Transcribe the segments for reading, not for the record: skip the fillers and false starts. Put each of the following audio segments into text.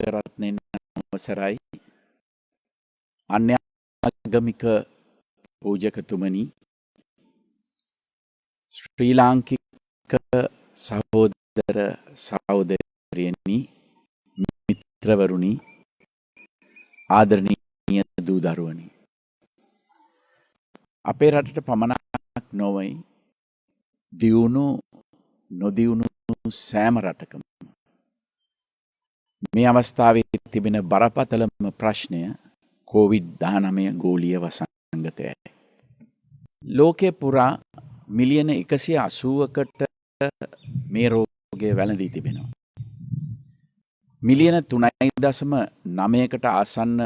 රත්නෙන් අවසරයි අන්‍යාගමික පූජකතුමනි ශ්‍රී ලාංකික සහෝදර සහෝදරියනි මිත්‍රවරුනි ආදරණීය දූ දරුවනි අපේ රටට පමණක් නොවේ දියුණු නොදියුණු සෑම රටකම මේ අවස්ථාවේ තිබෙන බරපතලම ප්‍රශ්නය COVID-19 ගෝලීය වසංගතයයි. ලෝකේ පුරා මිලියන 180කට මේ රෝගය වැළඳී තිබෙනවා. මිලියන 3.9කට ආසන්න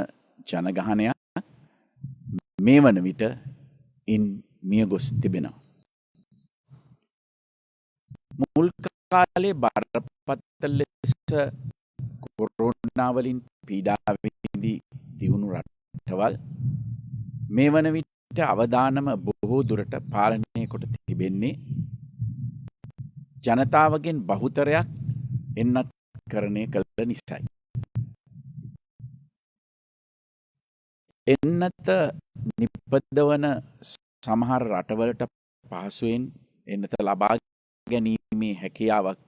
ජනගහනයක් මේ වන විට මිය ගොස් තිබෙනවා. මුල් කාලේ බරපතල ලෙස කොරෝනා වලින් පීඩා විඳි දියුණු රටවල් මේ වන විට අවදානම බොහෝ දුරට පාලනය කොට තිබෙන්නේ ජනතාවගෙන් බහුතරයක් එන්නත් කරණය කළ නිසායි. එන්නත නිපදවන සමහර රටවලට පහසුවෙන් එන්නත ලබා ගැනීමේ හැකියාවක්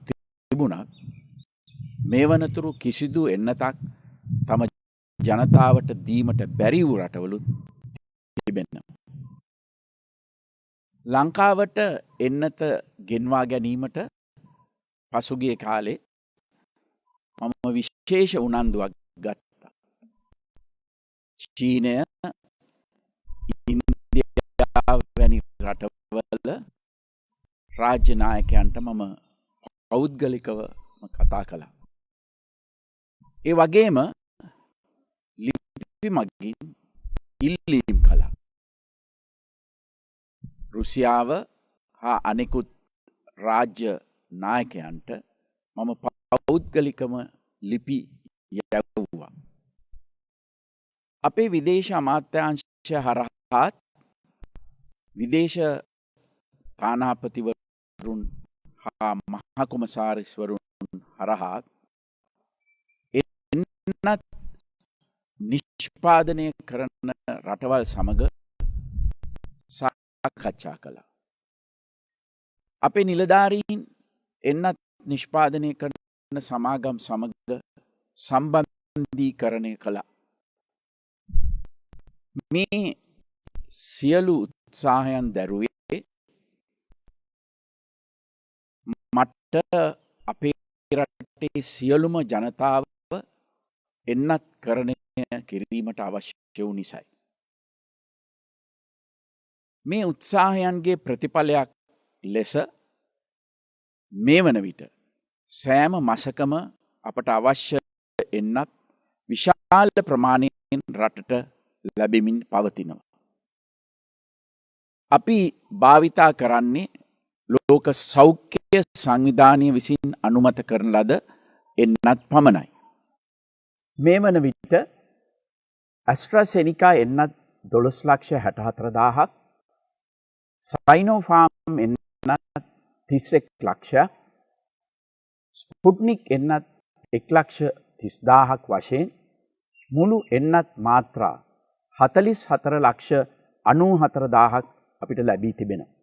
තිබුණත් මේ වනතුරු කිසිදු එන්නතක් තම ජනතාවට දීමට බැරි වූ රටවලුත් තිබෙනවා. ලංකාවට එන්නත ගෙන්වා ගැනීමට පසුගිය කාලේ මම විශේෂ උනන්දුවක් ගත්තා. චීනය, ඉන්දියාව වැනි රටවල රාජ්‍ය නායකයන්ට මම පෞද්ගලිකව කතා කළා. ඒ වගේම ලිපි මගින් ඉල්ලීම් කළා. රුසියාව හා අනෙකුත් රාජ්‍ය නායකයන්ට මම පෞද්ගලිකම ලිපි යැවුවා. අපේ විදේශ අමාත්‍යාංශය හරහාත් විදේශ තානාපතිවරුන් හා මහකොමසාරිස්වරුන් හරහාත් එන්නත් නිෂ්පාදනය කරන රටවල් සමග සාකච්ඡා කළා. අපේ නිලධාරීන් එන්නත් නිෂ්පාදනය කරන සමාගම් සමග සම්බන්ධීකරණය කළා. මේ සියලු උත්සාහයන් දැරුවේ මට අපේ රටේ සියලුම ජනතාව එන්නත් කරණය කිරීමට අවශ්‍ය වූ නිසයි. මේ උත්සාහයන්ගේ ප්‍රතිඵලයක් ලෙස මේ වන විට සෑම මාසකම අපට අවශ්‍ය එන්නත් විශාල ප්‍රමාණයෙන් රටට ලැබෙමින් පවතිනවා. අපි භාවිතා කරන්නේ ලෝක සෞඛ්‍ය සංවිධානය විසින් අනුමත කරන ලද එන්නත් පමණයි. මේ වන විට ඇස්ට්‍රාසෙනිකා එන්නත් 12,64,000ක්, සයිනෝෆාර්ම් එන්නත් 31,00,000ක්, ස්පුට්නික් එන්නත් 1,30,000ක් වශයෙන් මුළු එන්නත් මාත්‍රා 44,94,000ක් අපිට ලැබී තිබෙනවා.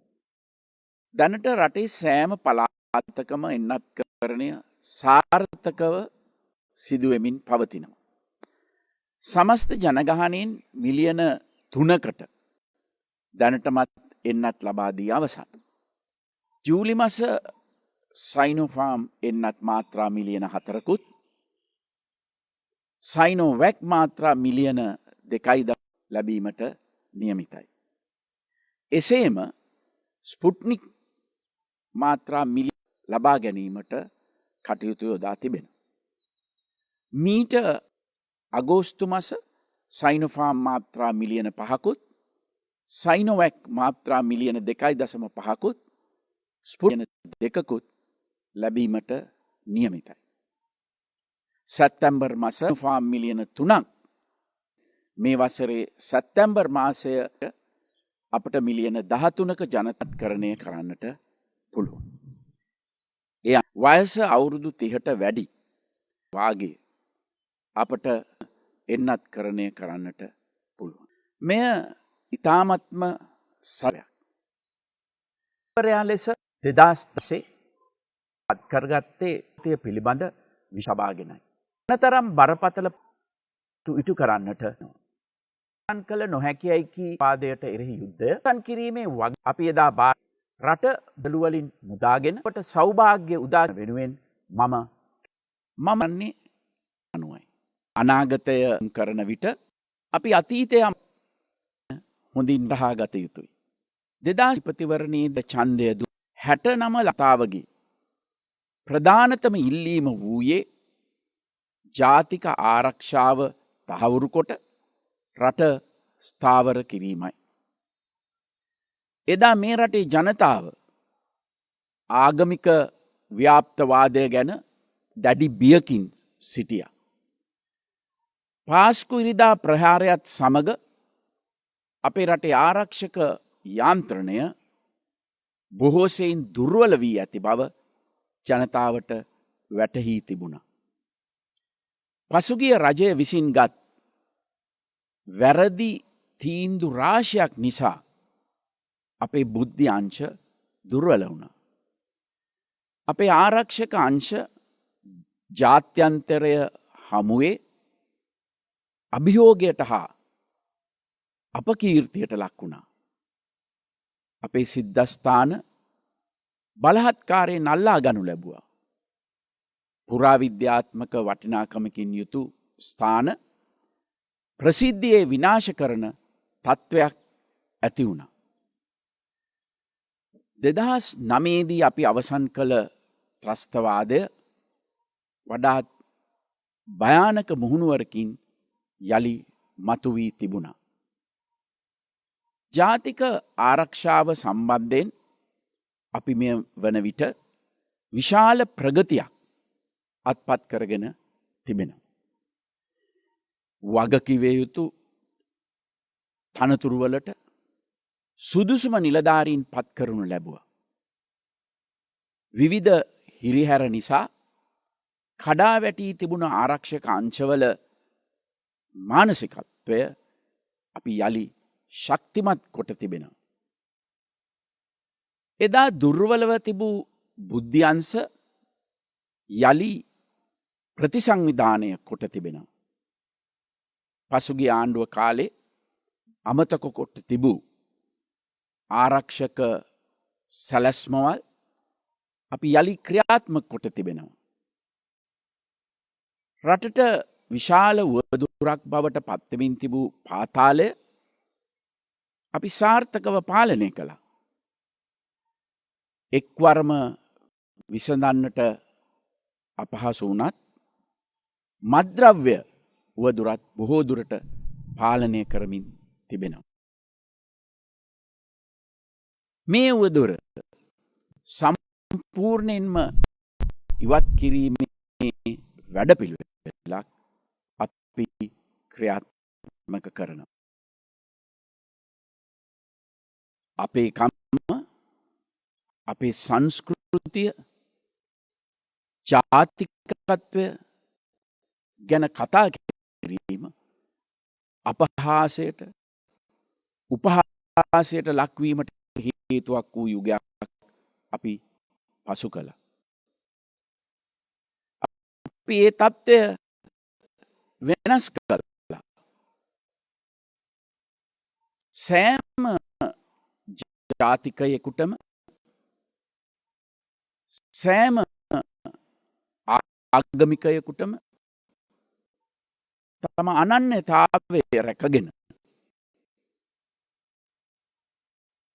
දැනට රටේ සෑම පළාතකම එන්නත්කරණය සාර්ථකව සිදුවෙමින් පවතිනවා. සමස්ත ජනගහනයෙන් මිලියන 3කට දැනටමත් එන්නත් ලබා දී අවසන්. ජූලි මාස සයිනෝෆාර්ම් එන්නත් මාත්‍රා මිලියන 4කුත්, සයිනෝවැක් මාත්‍රා මිලියන 2 ලැබීමට නියමිතයි. එසේම ස්පුට්නික් මාත්‍රා මිලියන ලබා ගැනීමට කටයුතු යොදා තිබෙන. මීට අගෝස්තු මාස සයිනෝෆාර්ම් මාත්‍රා මිලියන 5කුත්, සයිනෝවැක් මාත්‍රා මිලියන 2.5කුත්, ස්පුට්නික් 2කුත් ලැබීමට නියමිතයි. සැප්තැම්බර් මාස සයිනෝෆාර්ම් මිලියන 3ක් මේ වසරේ සැප්තැම්බර් මාසයට අපට මිලියන 13ක ජනතත්කරණය කරන්නට පුළුවන්. එය වයස අවුරුදු 30ට වැඩි වාගේ අපට එන්නත් කරණය කරන්නට පුළුවන්. මෙය ඉතාමත්ම සරයක්. පරයා ලෙස 2010 පත් කරගත්තේ තේ පිළිබඳ විසභාගෙනයි. අනතරම් බරපතල ඉටු කරන්නට කළ නොහැකියයි කී පාදයට එරෙහි යුද්ධය සන් කිරීමේ වග අපි එදා රට බැලුවලින් මුදාගෙන කොට සෞභාග්‍ය උදා වෙනුවෙන් මමන්නේ අනුවයි. අනාගතය කරන විට අපි අතීතය හොඳින් රහා ගත යුතුයි. 2000 ප්‍රතිවරණයේද ඡන්දය 69 ලතාවගේ ප්‍රධානතම ඉල්ලීම වූයේ ජාතික ආරක්ෂාව තහවුරු කොට රට ස්ථාවර කිරීමයි. එදා මේ රටේ ජනතාව ආගමික ව්‍යාප්තවාදය ගැන දැඩි බියකින් සිටියා. පාස්කු ඉරිදා ප්‍රහාරයත් සමග අපේ රටේ ආරක්ෂක යාන්ත්‍රණය බොහෝ සෙයින් දුර්වල වී ඇති බව ජනතාවට වැටහී තිබුණා. පසුගිය රජය විසින් ගත් වැරදි තීන්දු රාශියක් නිසා අපේ බුද්ධි අංශ දුර්වල වුණා. අපේ ආරක්ෂක අංශ ජාත්‍යන්තරය හමුවේ අභියෝගයට හා අපකීර්තියට ලක් වුණා. අපේ සිද්ධස්ථාන බලහත්කාරයෙන් අල්ලා ගනු ලැබුවා. පුරාවිද්‍යාත්මක වටිනාකමකින් යුතු ස්ථාන ප්‍රසිද්ධියේ විනාශ කරන තත්ත්වයක් ඇති වුණා. 2009දී අපි අවසන් කළ ත්‍රස්තවාදය වඩාත් භයානක මුහුණුවරකින් යළි මතුවී තිබුණා. ජාතික ආරක්ෂාව සම්බන්ධයෙන් අපි මෙය වන විට විශාල ප්‍රගතියක් අත්පත් කරගෙන තිබෙනවා. වගකිවිය යුතු තනතුරුවලට සුදුසුම නිලධාරීන් පත් කරනු ලැබුවා. විවිධ හිරිහැර නිසා කඩා වැටී තිබුණ ආරක්ෂක අංශවල මානසිකත්වය අපි යළි ශක්තිමත් කොට තිබෙනවා. එදා දුර්වලව තිබූ බුද්ධ්‍යංශ යළි ප්‍රතිසංවිධානය කොට තිබෙනවා. පසුගිය ආණ්ඩුව කාලේ අමතක කොට තිබූ ආරක්ෂක සැලැස්මවල් අපි යළි ක්‍රියාත්මක කොට තිබෙනවා. රටට විශාල වුවදුරක් බවට පත්වෙමින් තිබූ පාතාලය අපි සාර්ථකව පාලනය කළා. එක්වරම විසඳන්නට අපහසු වුණත් මද්‍රව්‍ය වුවදුරත් බොහෝ දුරට පාලනය කරමින් තිබෙනවා. මේ වුවදුර සම්පූර්ණයෙන්ම ඉවත් කිරීමේ වැඩපිළිවෙලක් අපි ක්‍රියාත්මක කරනවා. අපේ කම්ම, අපේ සංස්කෘතිය, ජාතිකත්වය ගැන කතා කිරීම අපහාසයට, උපහාසයට ලක්වීමට හේතුවක් වූ යුගයක් අපි පසු කළා. අපි ඒ තත්ත්වය වෙනස් කළා. සෑම ජාතිකයෙකුටම සෑම ආගමිකයෙකුටම තම අනන්‍යතාවය රැකගෙන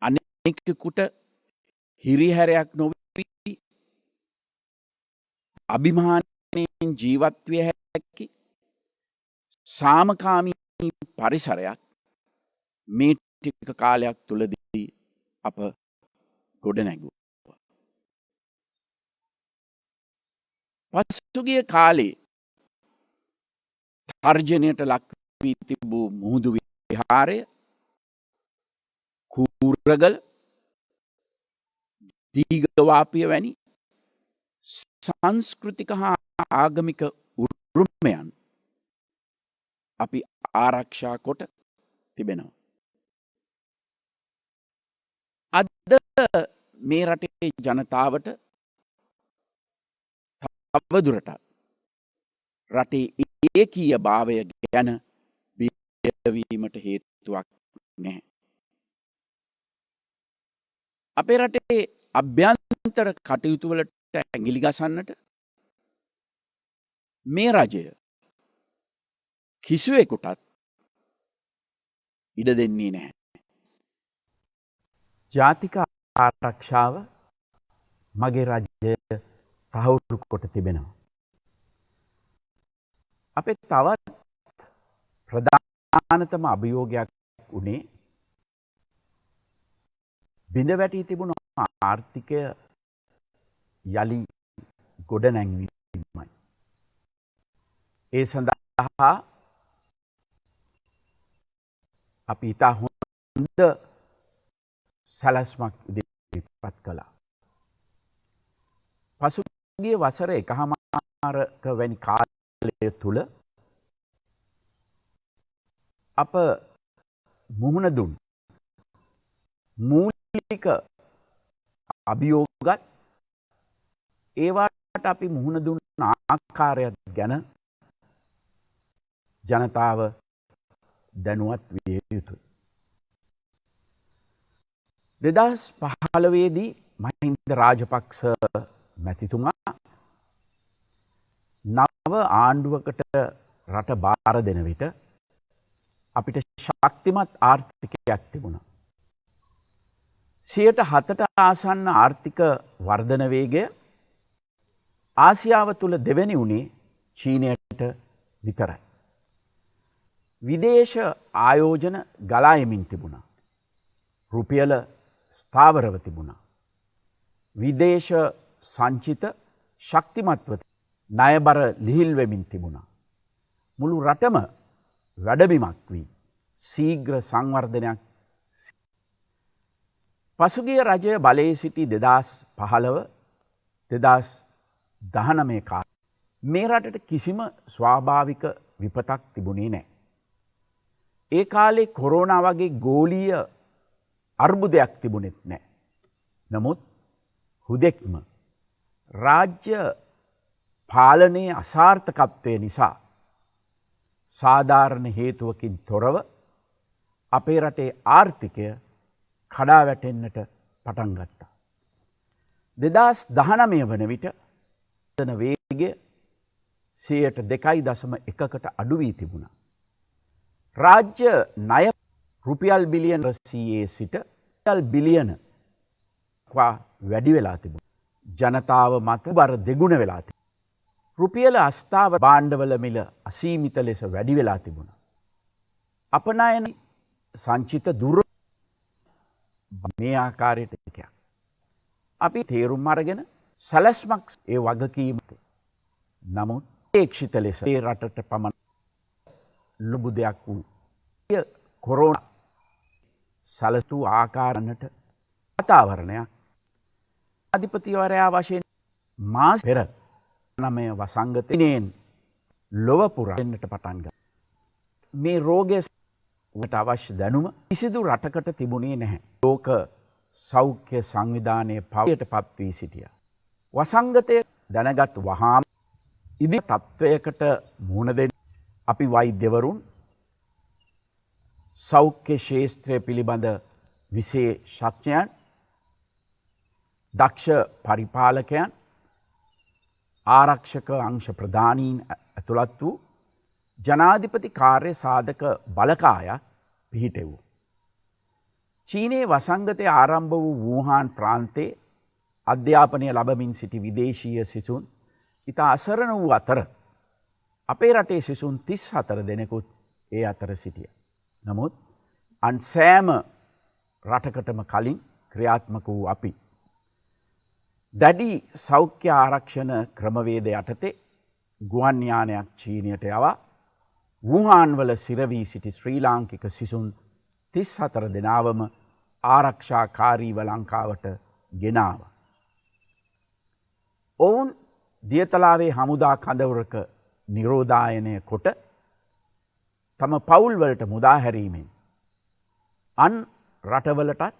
අනෙකෙකුට හිරිහැරයක් නොවී අභිමානයෙන් ජීවත් විය හැකි සාමකාමී පරිසරයක් මේ ටික කාලයක් තුලදී අප ගොඩනැගුවා. පසුගිය කාලේ තර්ජනයට ලක් වී තිබූ මුහුදු විහාරය, කූරගල, දීඝවාපිය වැනි සංස්කෘතික හා ආගමික උරුමයන් අපි ආරක්ෂා කොට තිබෙනවා. අද මේ රටේ ජනතාවට තවදුරටත් රටේ ඒකීය භාවය ගැන බියවීමට හේතුවක් නැහැ. අපේ රටේ අභ්‍යන්තර කටයුතු වලට ඇඟිලි ගසන්නට මේ රජය කිසිවෙකුටත් ඉඩ දෙන්නේ නැහැ. ජාතික ආරක්ෂාව මගේ රජය තහවුරු කොට තිබෙනවා. අපේ තවත් ප්‍රධානතම අභියෝගයක් වුණේ බිඳ වැටී තිබුණු ආර්ථිකය යලි ගොඩනැංවීමයි. ඒ සඳහා අපි ඉතා හොඳ සැලැස්මක් ඉදිරිපත් කළා. පසුගිය වසර එකහමාරක වැනි කාලය තුල අප මුහුණ දුන් මූලික අභියෝගත් ඒවාට අපි මුහුණ දුන් ආකාරයත් ගැන ජනතාව දැනුවත් විය යුතුයි. 2015 දී මහින්ද රාජපක්ෂ මැතිතුමා නව ආණ්ඩුවකට රට බාර දෙන විට අපිට ශක්තිමත් ආර්ථිකයක් තිබුණා. 7% ආසන්න ආර්ථික වර්ධන වේගය ආසියාව තුල දෙවෙනි උනේ චීනයට විතරයි. විදේශ ආයෝජන ගලා යමින් තිබුණා. රුපියල ස්ථාවරව තිබුණා. විදේශ සංචිත ශක්තිමත්ව ණයබර ලිහිල් වෙමින් තිබුණා. මුළු රටම වැඩබිමක් වී ශීඝ්‍ර සංවර්ධනයක්. පසුගිය රජය බලයේ සිටි 2015 2019 කාලේ මේ රටට කිසිම ස්වාභාවික විපතක් තිබුණේ නැහැ. ඒ කාලේ කොරෝනා වගේ ගෝලීය අර්බුදයක් තිබුණෙත් නැහැ. නමුත් හුදෙක්ම රාජ්‍ය පාලනයේ අසාර්ථකත්වය නිසා සාධාරණ හේතුවකින් තොරව අපේ රටේ ආර්ථිකය කඩා වැටෙන්නට පටන් ගත්තා. 2019 වන විට වේගය 2.1කට අඩු වී තිබුණා. රාජ්‍ය ණය රුපියල් බිලියන 100 සිට රුපියල් බිලියන වැඩි වෙලා තිබුණා. ජනතාව මත බර දෙගුණ වෙලා තිබුණා. රුපියල අස්ථාවර භාණ්ඩවල මිල අසීමිත ලෙස වැඩි වෙලා තිබුණා. අපනයන සංචිත දුර මේ ආකාරයට එකක්. අපි තේරුම් අරගෙන සැලැස්මක් ඒ වගකීමට. නමුත් ඒක්ෂිත ලෙස ඒ රටට පමණ ලොබු දෙයක් වූ කොරෝනා සැලසූ ආකාරණට වාතාවරණයක් අධිපතිවරයා වශයෙන් මාස පෙර 9 වසංගතයෙන් ලොව පුරා දෙන්නට පටන් ගත්තා. මේ රෝගයට අවශ්‍ය දැනුම කිසිදු රටකට තිබුණේ නැහැ. ලෝක සෞඛ්‍ය සංවිධානයේ පවයට පත් වී සිටියා. වසංගතය දැනගත් වහාම ඉදිරි තත්වයකට මුහුණ දෙන්න අපි වෛද්‍යවරුන් සෞඛ්‍ය ශාස්ත්‍රය පිළිබඳ විශේෂඥයන් දක්ෂ පරිපාලකයන් ආරක්ෂක අංශ ප්‍රධානීන් ඇතුළත් වූ ජනාධිපති කාර්ය සාධක බලකායක් පිහිටෙවූ. චීනයේ වසංගතය ආරම්භ වූ වූහාන් ප්‍රාන්තයේ අධ්‍යාපනය ලබමින් සිටි විදේශීය සිසුන් ඉතා අසරණ වූ අතර අපේ රටේ සිසුන් 34 දෙනෙකුත් ඒ අතර සිටියා. නමුත් අන් සෑම රටකටම කලින් ක්‍රියාත්මක වූ අපි දැඩි සෞඛ්‍ය ආරක්ෂණ ක්‍රමවේද යටතේ ගුවන් යානයක් චීනයට යවා වුහාන් වල සිරවී සිටි ශ්‍රී ලාංකික සිසුන් 34 දෙනාවම ආරක්ෂාකාරීව ලංකාවට ගෙනාවා. ඔවුන් දියතලාවේ හමුදා කඳවුරක නිරෝධායනය කොට තම පවුල්වලට මුදාහැරීමෙන් අන් රටවලටත්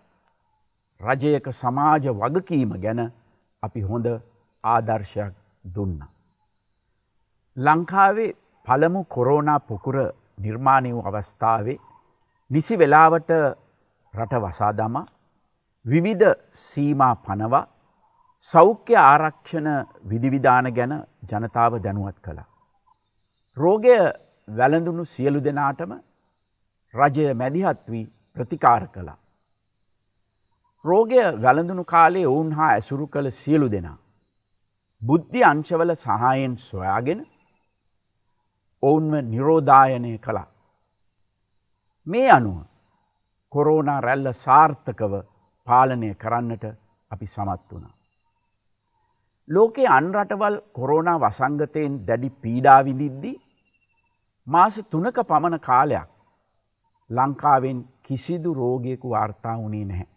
රජයක සමාජ වගකීම ගැන අපි හොඳ ආදර්ශයක් දුන්නා. ලංකාවේ පළමු කොරෝනා පොකුර නිර්මාණය වූ අවස්ථාවේ නිසි වෙලාවට රට වසා දමා විවිධ සීමා පනවා සෞඛ්‍ය ආරක්ෂණ විධිවිධාන ගැන ජනතාව දැනුවත් කළා. රෝගය වැළඳුණු සියලු දෙනාටම රජය මැදිහත් වී ප්‍රතිකාර කළා. රෝගය වැළඳුණු කාලේ ඔවුන් හා ඇසුරු කළ සියලු දෙනා බුද්ධි අංශවල සහායෙන් සොයාගෙන ඔවුන්ව නිරෝධායනය කළා. මේ අනුව කොරෝනා රැල්ල සාර්ථකව පාලනය කරන්නට අපි සමත් වුණා. ලෝකයේ අන් රටවල් කොරෝනා වසංගතයෙන් දැඩි පීඩා විඳිද්දී මාස 3ක පමණ කාලයක් ලංකාවෙන් කිසිදු රෝගියෙකු වාර්තා වුණේ නැහැ.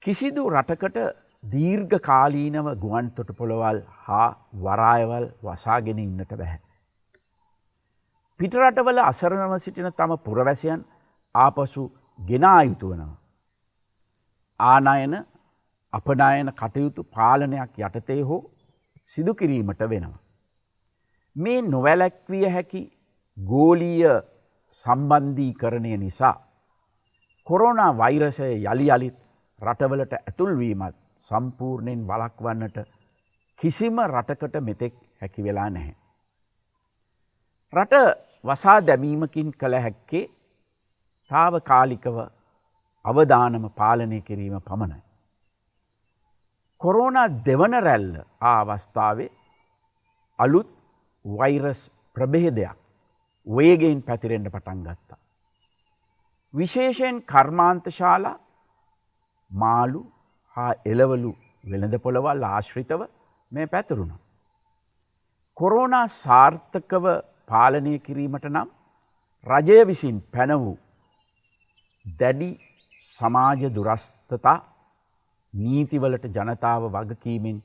කිසිදු රටකට දීර්ඝ කාලීනව ගුවන් තොටුපළවල් හා වරායවල් වසාගෙන ඉන්නට බැහැ. පිටරටවල අසරණව සිටින තම පුරවැසියන් ආපසු ගෙනා යුතු වනවා. ආනයන අපනයන කටයුතු පාලනයක් යටතේ හෝ සිදු කිරීමට වෙනවා. මේ නොවැළැක්විය හැකි ගෝලීය සම්බන්ධීකරණය නිසා කොරෝනා වෛරසය යළි යළිත් රටවලට ඇතුල්වීමත් සම්පූර්ණයෙන් වළක්වන්නට කිසිම රටකට මෙතෙක් හැකි වෙලා නැහැ. රට වසා දැමීමකින් කළ හැක්කේ තාවකාලිකව අවදානම පාලනය කිරීම පමණයි. කොරෝනා දෙවන රැල්ල අවස්ථාවේ අලුත් වෛරස් ප්‍රභේදයක් වේගයෙන් පැතිරෙන්න පටන් ගත්තා. විශේෂයෙන් කර්මාන්තශාලා මාළු හා එළවලු වෙළඳපොළවල් ආශ්‍රිතව මේ පැතිරුණා. කොරෝනා සාර්ථකව පාලනය කිරීමට නම් රජය විසින් පැන වූ දැඩි සමාජ දුරස්ථතා නීතිවලට ජනතාව වගකීමෙන්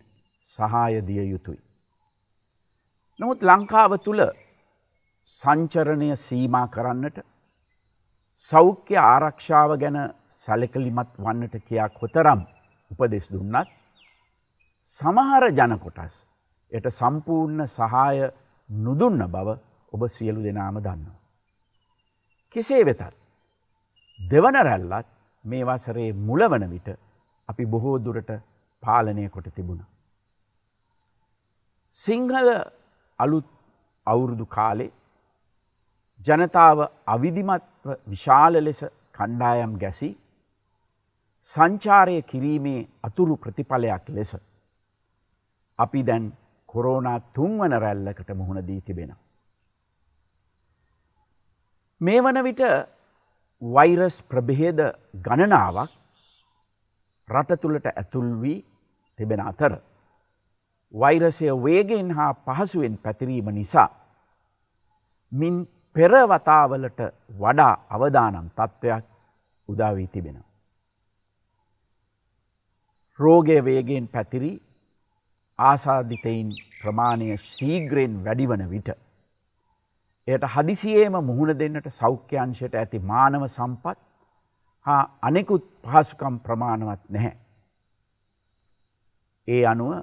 සහාය දිය යුතුයි. නමුත් ලංකාව තුළ සංචරණය සීමා කරන්නට සෞඛ්‍ය ආරක්ෂාව ගැන සැලකිලිමත් වන්නට කියා කොතරම් උපදෙස් දුන්නත් සමහර ජන කොටස් එයට සම්පූර්ණ සහාය නොදුන්න බව ඔබ සියලු දෙනාම දන්නවා. කෙසේ වෙතත් දෙවන රැල්ලත් මේ වසරේ මුල වන විට අපි බොහෝ දුරට පාලනය කොට තිබුණා. සිංහල අලුත් අවුරුදු කාලේ ජනතාව අවිධිමත්ව විශාල ලෙස කණ්ඩායම් ගැසී සංචාරය කිරීමේ අතුරු ප්‍රතිඵලයක් ලෙස අපි දැන් කොරෝනා 3 වන රැල්ලකට මුහුණ දී තිබෙනවා. මේ වන විට වෛරස් ප්‍රභේද ගණනාවක් රට තුළට ඇතුල් වී තිබෙන අතර වෛරසය වේගෙන් හා පහසුවෙන් පැතිරීම නිසා මින් පෙර වතාවලට වඩා අවදානම් තත්ත්වයක් උදා වී තිබෙනවා. රෝගය වේගෙන් පැතිරී ආසාදිතයින් ප්‍රමාණය ශීඝ්‍රයෙන් වැඩිවන විට එයට හදිසියේම මුහුණ දෙන්නට සෞඛ්‍ය අංශයට ඇති මානව සම්පත් හා අනෙකුත් පහසුකම් ප්‍රමාණවත් නැහැ. ඒ අනුව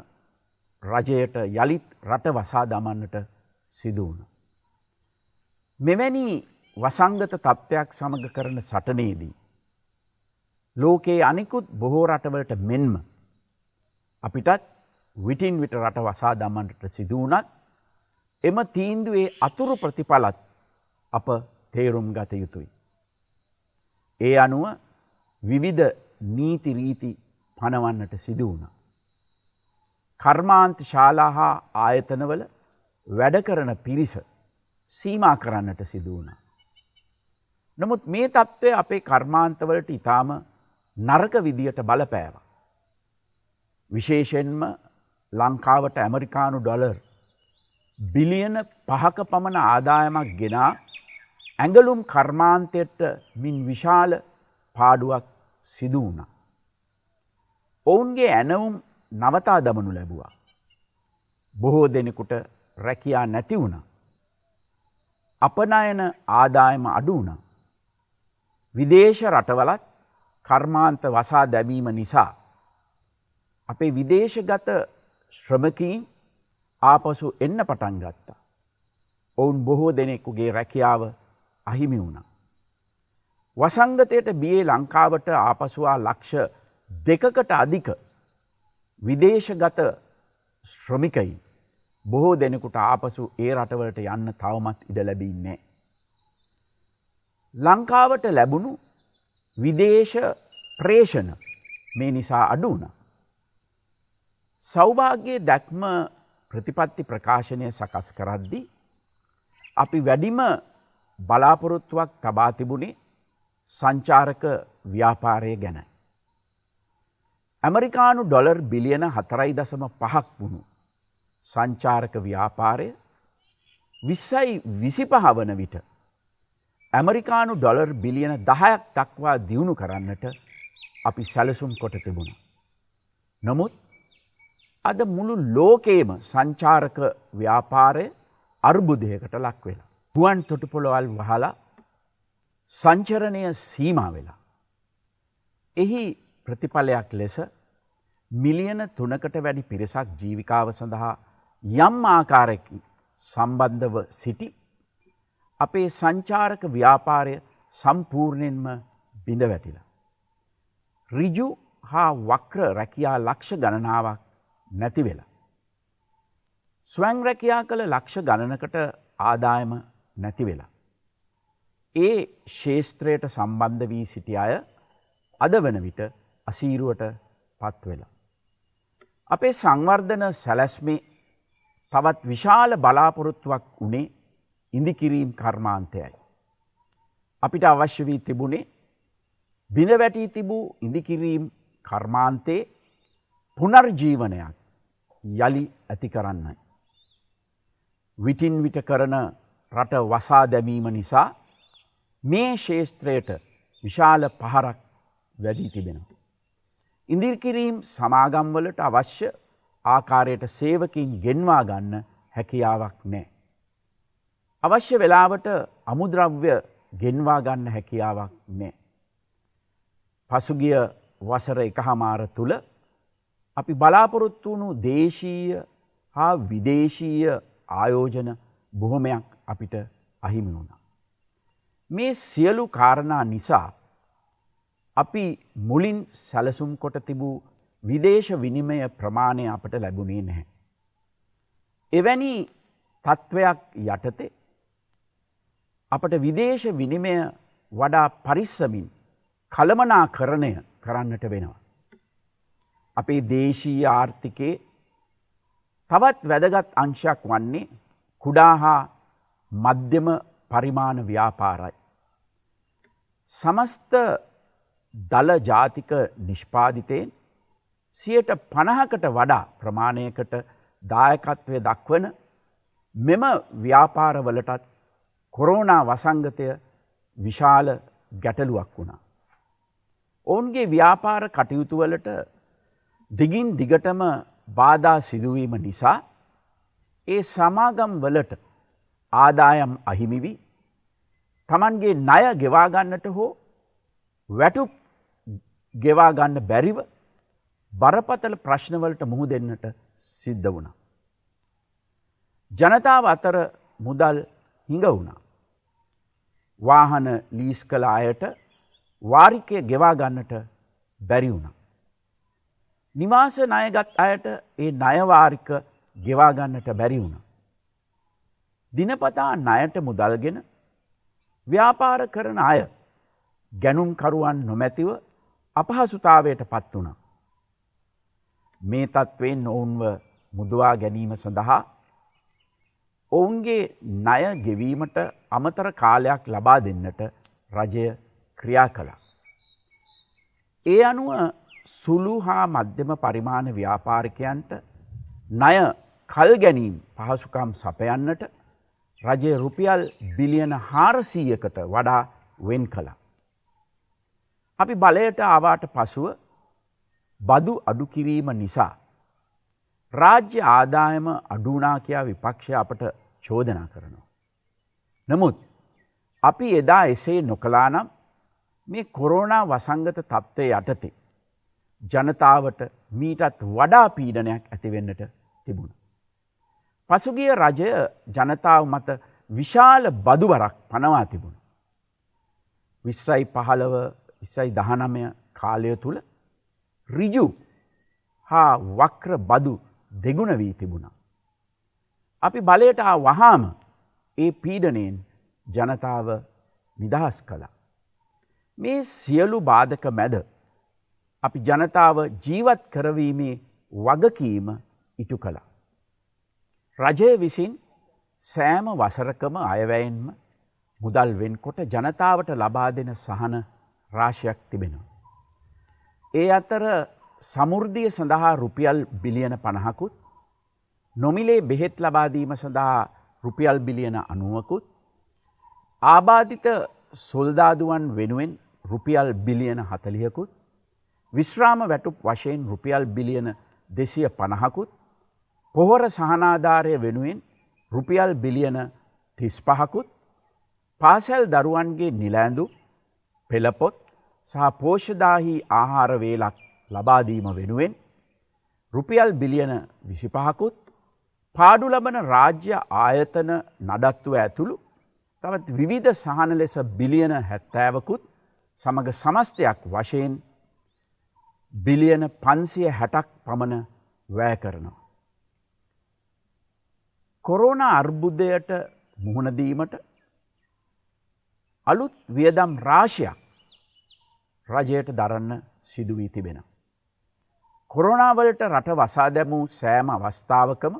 රජයට යළිත් රට වසා දමන්නට සිදු වුණා. මෙවැනි වසංගත තත්ත්වයක් සමග කරන සටනේදී ලෝකයේ අනිකුත් බොහෝ රටවලට මෙන්ම අපිටත් විටින් විට රට වසා දමන්නට සිදු වුණත් එම තීන්දුවේ අතුරු ප්‍රතිඵලත් අප තේරුම් ගත යුතුයි. ඒ අනුව විවිධ නීති රීති පනවන්නට සිදු වුණා. කර්මාන්ත ශාලා හා ආයතනවල වැඩ කරන පිරිස සීමා කරන්නට සිදු වුණා. නමුත් මේ තත්ත්වය අපේ කර්මාන්තවලට ඉතාම නරක විදියට බලපෑවා. විශේෂයෙන්ම ලංකාවට ඇමරිකානු ඩොලර් බිලියන 5ක පමණ ආදායමක් ගෙනා ඇඟලුම් කර්මාන්තයට මින් විශාල පාඩුවක් සිදු වුණා. ඔවුන්ගේ ඇනවුම් නවතා දමනු ලැබුවා. බොහෝ දෙනෙකුට රැකියා නැති වුණා. අපනයන ආදායම අඩු වුණා. විදේශ රටවලත් කර්මාන්ත වසා දැමීම නිසා අපේ විදේශගත ශ්‍රමකීන් ආපසු එන්න පටන් ගත්තා. ඔවුන් බොහෝ දෙනෙකුගේ රැකියාව අහිමි වුණා. වසංගතයට බියේ ලංකාවට ආපසුවා ලක්ෂ 2කට අධික විදේශගත ශ්‍රමිකයින් බොහෝ දෙනෙකුට ආපසු ඒ රටවලට යන්න තවමත් ඉඩ ලැබෙන්නේ නැහැ. ලංකාවට ලැබුණු විදේශ ප්‍රේෂණ මේ නිසා අඩු වුණා. සෞභාග්‍යයේ දැක්ම ප්‍රතිපත්ති ප්‍රකාශනය සකස් කරද්දී අපි වැඩිම බලාපොරොත්තුවක් තබා තිබුණේ සංචාරක ව්‍යාපාරය ගැන. ඇමරිකානු ඩොලර් බිලියන 4.5ක් වුණු සංචාරක ව්‍යාපාරය 2025 වන විට ඇමරිකානු ඩොලර් බිලියන 10ක් දක්වා දියුණු කරන්නට අපි සැලසුම් කොට තිබුණා. නමුත් අද මුළු ලෝකයේම සංචාරක ව්‍යාපාරය අර්බුදයකට ලක් වෙලා. ගුවන් තොටුපළවල් වහලා සංචරණය සීමා වෙලා. එහි ප්‍රතිඵලයක් ලෙස මිලියන 3කට වැඩි පිරිසක් ජීවිකාව සඳහා යම් ආකාරයකින් සම්බන්ධව සිටි අපේ සංචාරක ව්‍යාපාරය සම්පූර්ණයෙන්ම බිඳ වැටිලා. ඍජු හා වක්‍ර රැකියා ලක්ෂ ගණනාවක් නැති වෙලා. ස්වයං රැකියා කළ ලක්ෂ ගණනකට ආදායම නැති වෙලා. ඒ ශේස්ත්‍රයට සම්බන්ධ වී සිටි අය අද වන විට අසීරුවට පත් වෙලා. අපේ සංවර්ධන සැලැස්මේ තවත් විශාල බලාපොරොත්තුවක් වුණේ ඉඳිකිරීම් කර්මාන්තයයි. අපිට අවශ්‍ය වී තිබුණේ බිඳ වැටී තිබූ ඉඳිකිරීම් කර්මාන්තයේ පුනර්ජීවනයක් යළි ඇති කරන්නයි. විටින් විට කරන රට වසා දැමීම නිසා මේ ශේස්ත්‍රයට විශාල පහරක් වැදී තිබෙනවා. ඉඳිකිරීම් සමාගම්වලට අවශ්‍ය ආකාරයට සේවකින් ගෙන්වා ගන්න හැකියාවක් නැහැ. අවශ්‍ය වෙලාවට අමුද්‍රව්‍ය ගෙන්වා ගන්න හැකියාවක් නැහැ. පසුගිය වසර 1මාර තුල අපි බලාපොරොත්තු වුණු දේශීය හා විදේශීය ආයෝජන බොහොමයක් අපිට අහිමි වුණා. මේ සියලු කාරණා නිසා අපි මුලින් සැලසුම් කොට තිබූ විදේශ විනිමය ප්‍රමාණය අපට ලැබුණේ නැහැ. එවැනි තත්ත්වයක් යටතේ අපට විදේශ විනිමය වඩා පරිස්සමින් කළමනාකරණය කරන්නට වෙනවා. අපේ දේශීය ආර්ථිකයේ තවත් වැදගත් අංශයක් වන්නේ කුඩා හා මධ්‍යම පරිමාණ ව්‍යාපාරයි. සමස්ත දල ජාතික නිෂ්පාදිතයෙන් 50%කට වඩා ප්‍රමාණයකට දායකත්වය දක්වන මෙම ව්‍යාපාරවලටත් කොරෝනා වසංගතය විශාල ගැටලුවක් වුණා. ඔවුන්ගේ ව්‍යාපාර කටයුතු වලට දිගින් දිගටම බාධා සිදුවීම නිසා ඒ සමාගම් වලට ආදායම් අහිමි වී තමන්ගේ ණය ගෙවා ගන්නට හෝ වැටුප් ගෙවා ගන්න බැරිව බරපතල ප්‍රශ්න වලට මුහුණ දෙන්නට සිද්ධ වුණා. ජනතාව අතර මුදල් හිඟ වුණා. වාහන ලීස් කළ අයට වාරිකය ගෙවා ගන්නට බැරි වුණා. නිවාස ණයගත් අයට ඒ ණය වාරික ගෙවා ගන්නට බැරි වුණා. දිනපතා ණයට මුදල්ගෙන ව්‍යාපාර කරන අය ගැනුම්කරුවන් නොමැතිව අපහසුතාවයට පත් වුණා. මේ තත්ත්වයෙන් ඔවුන්ව මුදවා ගැනීම සඳහා ඔවුන්ගේ ණය ගෙවීමට අමතර කාලයක් ලබා දෙන්නට රජය ක්‍රියා කළා. ඒ අනුව සුළු හා මධ්‍යම පරිමාණ ව්‍යාපාරිකයන්ට ණය කල් ගැනීම පහසුකම් සපයන්නට රජය රුපියල් බිලියන 400කට වඩා වෙන් කළා. අපි බලයට ආවාට පසුව බදු අඩු කිරීම නිසා රාජ්‍ය ආදායම අඩු වුණා කියා විපක්ෂය අපට චෝදනා කරනවා. නමුත් අපි එදා එසේ නොකළා නම් මේ කොරෝනා වසංගත තත්ත්වයේ යටතේ ජනතාවට මීටත් වඩා පීඩනයක් ඇතිවෙන්නට තිබුණා. පසුගිය රජය ජනතාව මත විශාල බදු බරක් පනවා තිබුණා. 2015 2019 කාලය තුල ඍජු හා වක්‍ර බදු දෙගුණ වී තිබුණා. අපි බලයට වහාම ඒ පීඩනයෙන් ජනතාව නිදහස් කළා. මේ සියලු බාධක මැද අපි ජනතාව ජීවත් කරවීමේ වගකීම ඉටු කළා. රජය විසින් සෑම වසරකම අයවැයෙන්ම මුදල් වෙන්කොට ජනතාවට ලබා දෙන සහන රාශියක් තිබෙනවා. ඒ අතර සමෘද්ධිය සඳහා රුපියල් බිලියන 50කුත්, නොමිලේ බෙහෙත් ලබා දීම සඳහා රුපියල් බිලියන 90කුත්, ආබාධිත සොල්දාදුවන් වෙනුවෙන් රුපියල් බිලියන 40කුත්, විශ්‍රාම වැටුප් වශයෙන් රුපියල් බිලියන 250කුත්, පොහොර සහනාධාරය වෙනුවෙන් රුපියල් බිලියන 35කුත්, පාසල් දරුවන්ගේ නිලැඳු, පෙළපොත් සහ පෝෂදාහි ආහාර වේලක් ලබා දීම වෙනුවෙන් රුපියල් බිලියන 25කුත්, පාඩු ලබන රාජ්‍ය ආයතන නඩත්තුව ඇතුළු තවත් විවිධ සහන ලෙස බිලියන 70කුත් සමග සමස්තයක් වශයෙන් බිලියන 560ක් පමණ වැය කරනවා. කොරෝනා අර්බුදයට මුහුණ දීමට අලුත් වියදම් රාශියක් රජයට දරන්න සිදු වී තිබෙනවා. කොරෝනා වලට රට වසා දැමූ සෑම අවස්ථාවකම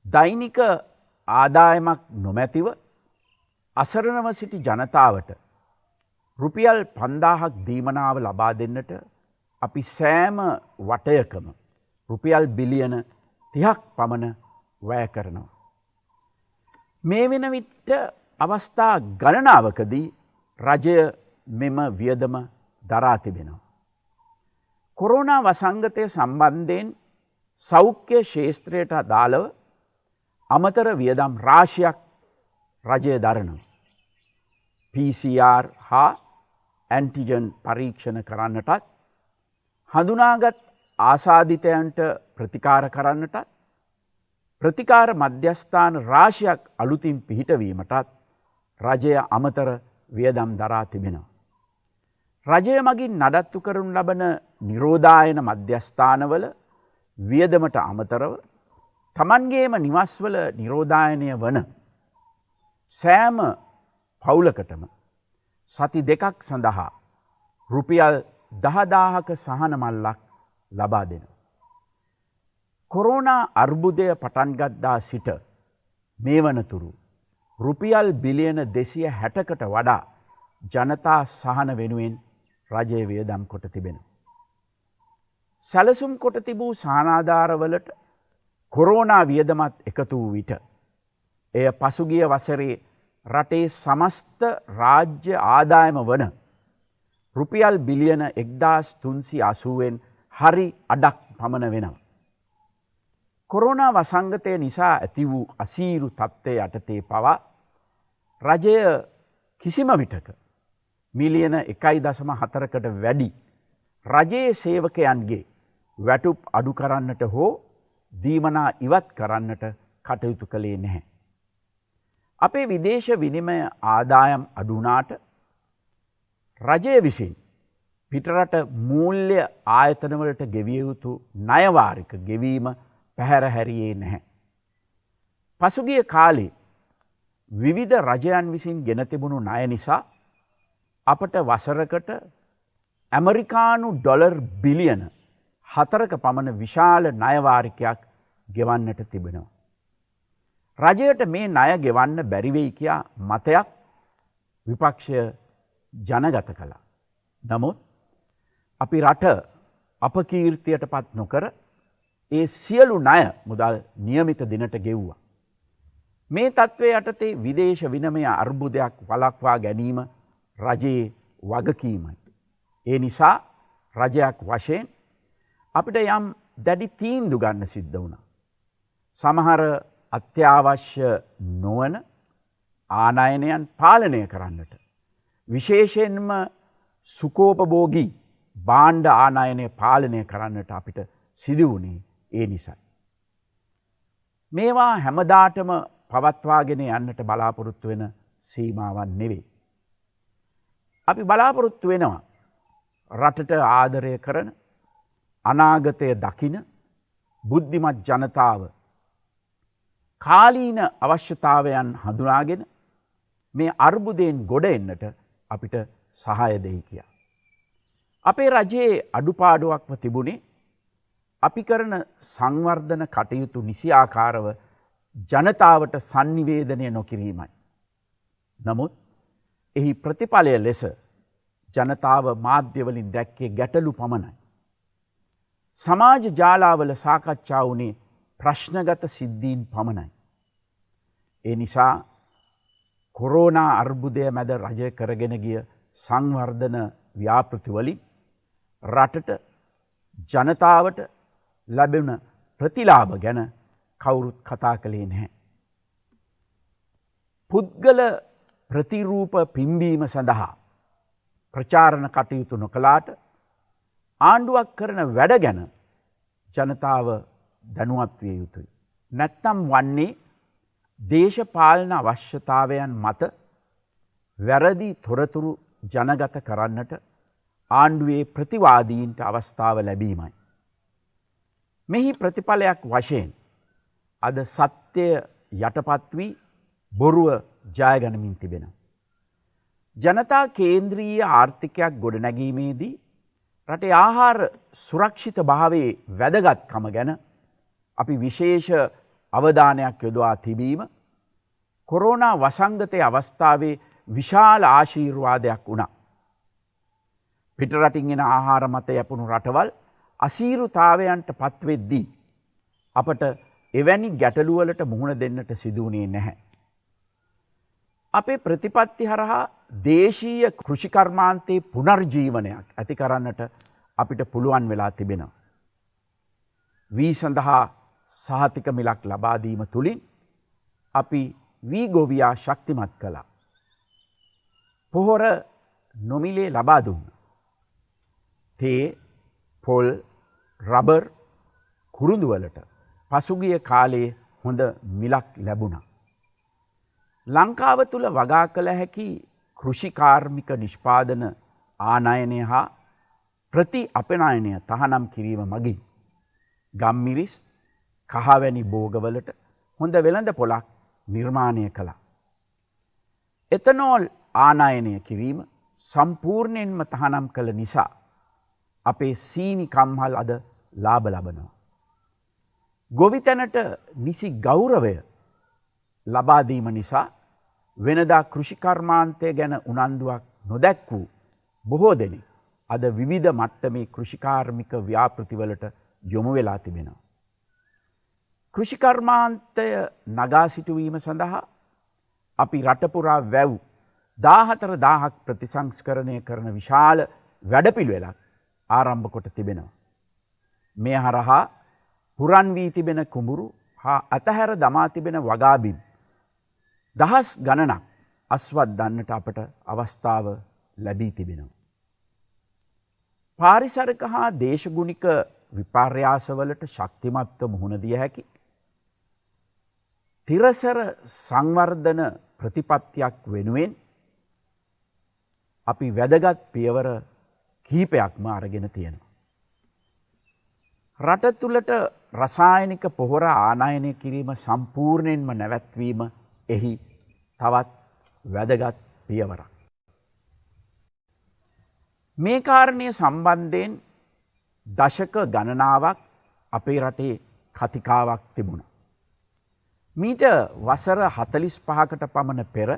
දෛනික ආදායමක් නොමැතිව අසරණව සිටි ජනතාවට රුපියල් 5000ක් දීමනාව ලබා දෙන්නට අපි සෑම වටයකම රුපියල් බිලියන 30ක් පමණ වැය කරනවා. මේ වෙන විට අවස්ථා ගණනාවකදී රජය මෙම වියදම දරා තිබෙනවා. කොරෝනා වසංගතය සම්බන්ධයෙන් සෞඛ්‍ය ක්ෂේත්‍රයට අදාළව අමතර වියදම් රාශියක් රජය දරනවා. PCR හා ඇන්ටිජන් පරීක්ෂණ කරන්නටත්, හඳුනාගත් ආසාදිතයන්ට ප්‍රතිකාර කරන්නටත්, ප්‍රතිකාර මධ්‍යස්ථාන රාශියක් අලුතින් පිහිටවීමටත් රජය අමතර වියදම් දරා තිබෙනවා. රජය මගින් නඩත්තු කරනු ලබන නිරෝධායන මධ්‍යස්ථානවල වියදමට අමතරව තමන්ගේම නිවස්වල නිරෝධායනය වන සෑම පවුලකටම සති 2ක් සඳහා රුපියල් 10000ක සහන මල්ලක් ලබා දෙනවා. කොරෝනා අර්බුදය පටන්ගත්දා සිට මේ වනතුරු රුපියල් බිලියන 260කට වඩා ජනතා සහන වෙනුවෙන් රජය වියදම් කොට තිබෙනවා. සැලසුම් කොට තිබූ සහනාධාරවලට කොරෝනා වියදමත් එකතු වූ විට එය පසුගිය වසරේ රටේ සමස්ත රාජ්‍ය ආදායම වන රුපියල් බිලියන 1380න් හරි අඩක් පමණ වෙනවා. කොරෝනා වසංගතය නිසා ඇති වූ අසීරු තත්ත්වය යටතේ පවා රජය කිසිම විටක මිලියන 1.4කට වැඩි රජයේ සේවකයන්ගේ වැටුප් අඩු කරන්නට හෝ දීමනා ඉවත් කරන්නට කටයුතු කළේ නැහැ. අපේ විදේශ විනිමය ආදායම් අඩු වුණාට රජය විසින් පිටරට මූල්‍ය ආයතනවලට ගෙවිය යුතු ණය වාරික ගෙවීම පැහැර හැරියේ නැහැ. පසුගිය කාලේ විවිධ රජයන් විසින් ගෙන තිබුණු ණය නිසා අපට වසරකට ඇමරිකානු ඩොලර් බිලියන 4ක පමණ විශාල ණය වාරිකයක් ගෙවන්නට තිබෙනවා. රජයට මේ ණය ගෙවන්න බැරි වෙයි කියා මතයක් විපක්ෂය ජනගත කළා. නමුත් අපි රට අපකීර්තියට පත් නොකර ඒ සියලු ණය මුදල් නියමිත දිනට ගෙව්වා. මේ තත්ත්වය යටතේ විදේශ විනිමය අර්බුදයක් වළක්වා ගැනීම රජයේ වගකීමයි. ඒ නිසා රජයක් වශයෙන් අපිට යම් දැඩි තීන්දුව ගන්න සිද්ධ වුණා. සමහර අත්‍යවශ්‍ය නොවන ආනයනයන් පාලනය කරන්නට. විශේෂයෙන්ම සුකෝපභෝගී භාණ්ඩ ආනයනය පාලනය කරන්නට අපිට සිදුවුණේ ඒ නිසයි. මේවා හැමදාටම පවත්වාගෙන යන්නට බලාපොරොත්තු වෙන සීමාවන් නෙවෙයි. අපි බලාපොරොත්තු වෙනවා රටට ආදරය කරන අනාගතය දකින බුද්ධිමත් ජනතාව කාලීන අවශ්‍යතාවයන් හඳුනාගෙන මේ අර්බුදයෙන් ගොඩ එන්නට අපිට සහාය දෙයි කියා. අපේ රජයේ අඩුපාඩුවක්ම තිබුණේ අපි කරන සංවර්ධන කටයුතු නිසි ආකාරව ජනතාවට sannivedanaya නොකිරීමයි. නමුත් එහි ප්‍රතිඵලය ලෙස ජනතාව මාධ්‍යවලින් දැක්කේ ගැටලු පමණයි. සමාජ ජාලාවල සාකච්ඡා වුණේ ප්‍රශ්නගත සිද්ධීන් පමණයි. ඒ නිසා කොරෝනා අර්බුදය මැද රජය කරගෙන ගිය සංවර්ධන ව්‍යාපෘතිවලින් රටට ජනතාවට ලැබෙන ප්‍රතිලාභ ගැන කවුරුත් කතා කළේ නැහැ. පුද්ගල ප්‍රතිරූප පිම්බීම සඳහා ප්‍රචාරණ කටයුතු නොකලාට ආණ්ඩුවක් කරන වැඩ ගැන ජනතාව දැනුවත් විය යුතුයි. නැත්තම් වන්නේ දේශපාලන අවශ්‍යතාවයන් මත වැරදි තොරතුරු ජනගත කරන්නට ආණ්ඩුවේ ප්‍රතිවාදීන්ට අවස්ථාව ලැබීමයි. මෙහි ප්‍රතිඵලයක් වශයෙන් අද සත්‍යය යටපත් වී බොරුව ජයගනිමින් තිබෙනවා. ජනතා කේන්ද්‍රීය ආර්ථිකයක් ගොඩනැගීමේදී රටේ ආහාර සුරක්ෂිත භාවයේ වැදගත්කම ගැන අපි විශේෂ අවධානයක් යොදවා තිබීම කොරෝනා වසංගතයේ අවස්ථාවේ විශාල ආශීර්වාදයක් වුණා. පිටරටින් එන ආහාර මත යැපුණු රටවල් අසීරුතාවයන්ට පත්වෙද්දී අපට එවැනි ගැටලුවලට මුහුණ දෙන්නට සිදුවුණේ නැහැ. අපේ ප්‍රතිපත්ති හරහා දේශීය කෘෂිකර්මාන්තයේ පුනර්ජීවනයක් ඇති කරන්නට අපිට පුළුවන් වෙලා තිබෙනවා. වී සඳහා සහතික මිලක් ලබා දීම තුලින් අපි වී ගොවියා ශක්තිමත් කළා. පොහොර නොමිලේ ලබා දුන්නා. තේ, පොල්, රබර්, කුරුඳු වලට පසුගිය කාලයේ හොඳ මිලක් ලැබුණා. ලංකාව තුල වගා කළ හැකි කෘෂිකාර්මික නිෂ්පාදන ආනයනය හා ප්‍රති අපනයනය තහනම් කිරීම මගින් ගම්මිරිස් කහවැනි භෝගවලට හොඳ වෙළඳ පොලක් නිර්මාණය කළා. එතනෝල් ආනයනය කිරීම සම්පූර්ණයෙන්ම තහනම් කළ නිසා අපේ සීනි කම්හල් අද ලාභ ලබනවා. ගොවිතැනට නිසි ගෞරවය ලබා දීම නිසා වෙනදා කෘෂිකර්මාන්තය ගැන උනන්දුවක් නොදැක් වූ බොහෝ දෙනෙක් අද විවිධ මට්ටමේ කෘෂිකාර්මික ව්‍යාපෘතිවලට යොමු වෙලා තිබෙනවා. කෘෂිකර්මාන්තය නගා සිටුවීම සඳහා අපි රට පුරා වැව් 14000ක් ප්‍රතිසංස්කරණය කරන විශාල වැඩපිළිවෙලක් ආරම්භ කොට තිබෙනවා. මේ හරහා පුරන් වී තිබෙන කුඹුරු හා අතහැර දමා තිබෙන වගාබිම් දහස් ගණනක් අස්වත් දන්නට අපට අවස්ථාව ලැබී තිබෙනවා. පාරිසරික හා දේශගුණික විපර්යාසවලට ශක්තිමත්ව මුහුණ දිය හැකි තිරසර සංවර්ධන ප්‍රතිපත්තියක් වෙනුවෙන් අපි වැදගත් පියවර කිහිපයක්ම අරගෙන තියෙනවා. රට තුළට රසායනික පොහොර ආනයනය කිරීම සම්පූර්ණයෙන්ම නැවැත්වීම එහි තවත් වැදගත් පියවරක්. මේ කාරණය සම්බන්ධයෙන් දශක ගණනාවක් අපේ රටේ කතිකාවක් තිබුණා. මීට වසර 45කට පමණ පෙර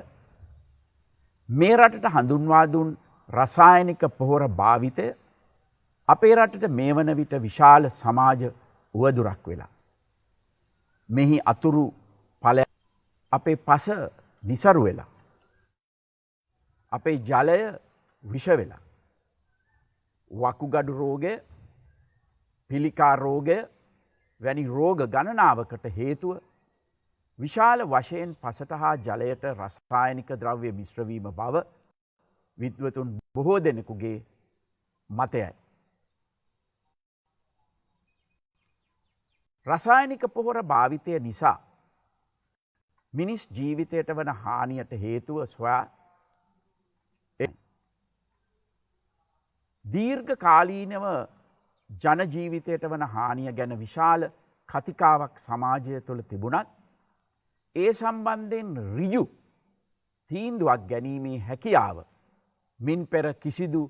මේ රටට හඳුන්වා දුන් රසායනික පොහොර භාවිතය අපේ රටට මේ වන විට විශාල සමාජ උවදුරක් වෙලා. මෙහි අතුරු ඵල අපේ පස නිසරු වෙලා. අපේ ජලය විෂ වෙලා. වකුගඩු රෝගය, පිළිකා රෝගය වැනි රෝග ගණනාවකට හේතුව විශාල වශයෙන් පසට හා ජලයට රසායනික ද්‍රව්‍ය මිශ්‍රවීම බව විද්වතුන් බොහෝ දෙනෙකුගේ මතයයි. රසායනික පොහොර භාවිතය නිසා මිනිස් ජීවිතයට වන හානියට හේතුව සොයා දීර්ඝ කාලීනව ජනජීවිතයට වන හානිය ගැන විශාල කතිකාවක් සමාජය තුළ තිබුණත් ඒ සම්බන්ධයෙන් ඍජු තීන්දුවක් ගැනීමේ හැකියාව මින් පෙර කිසිදු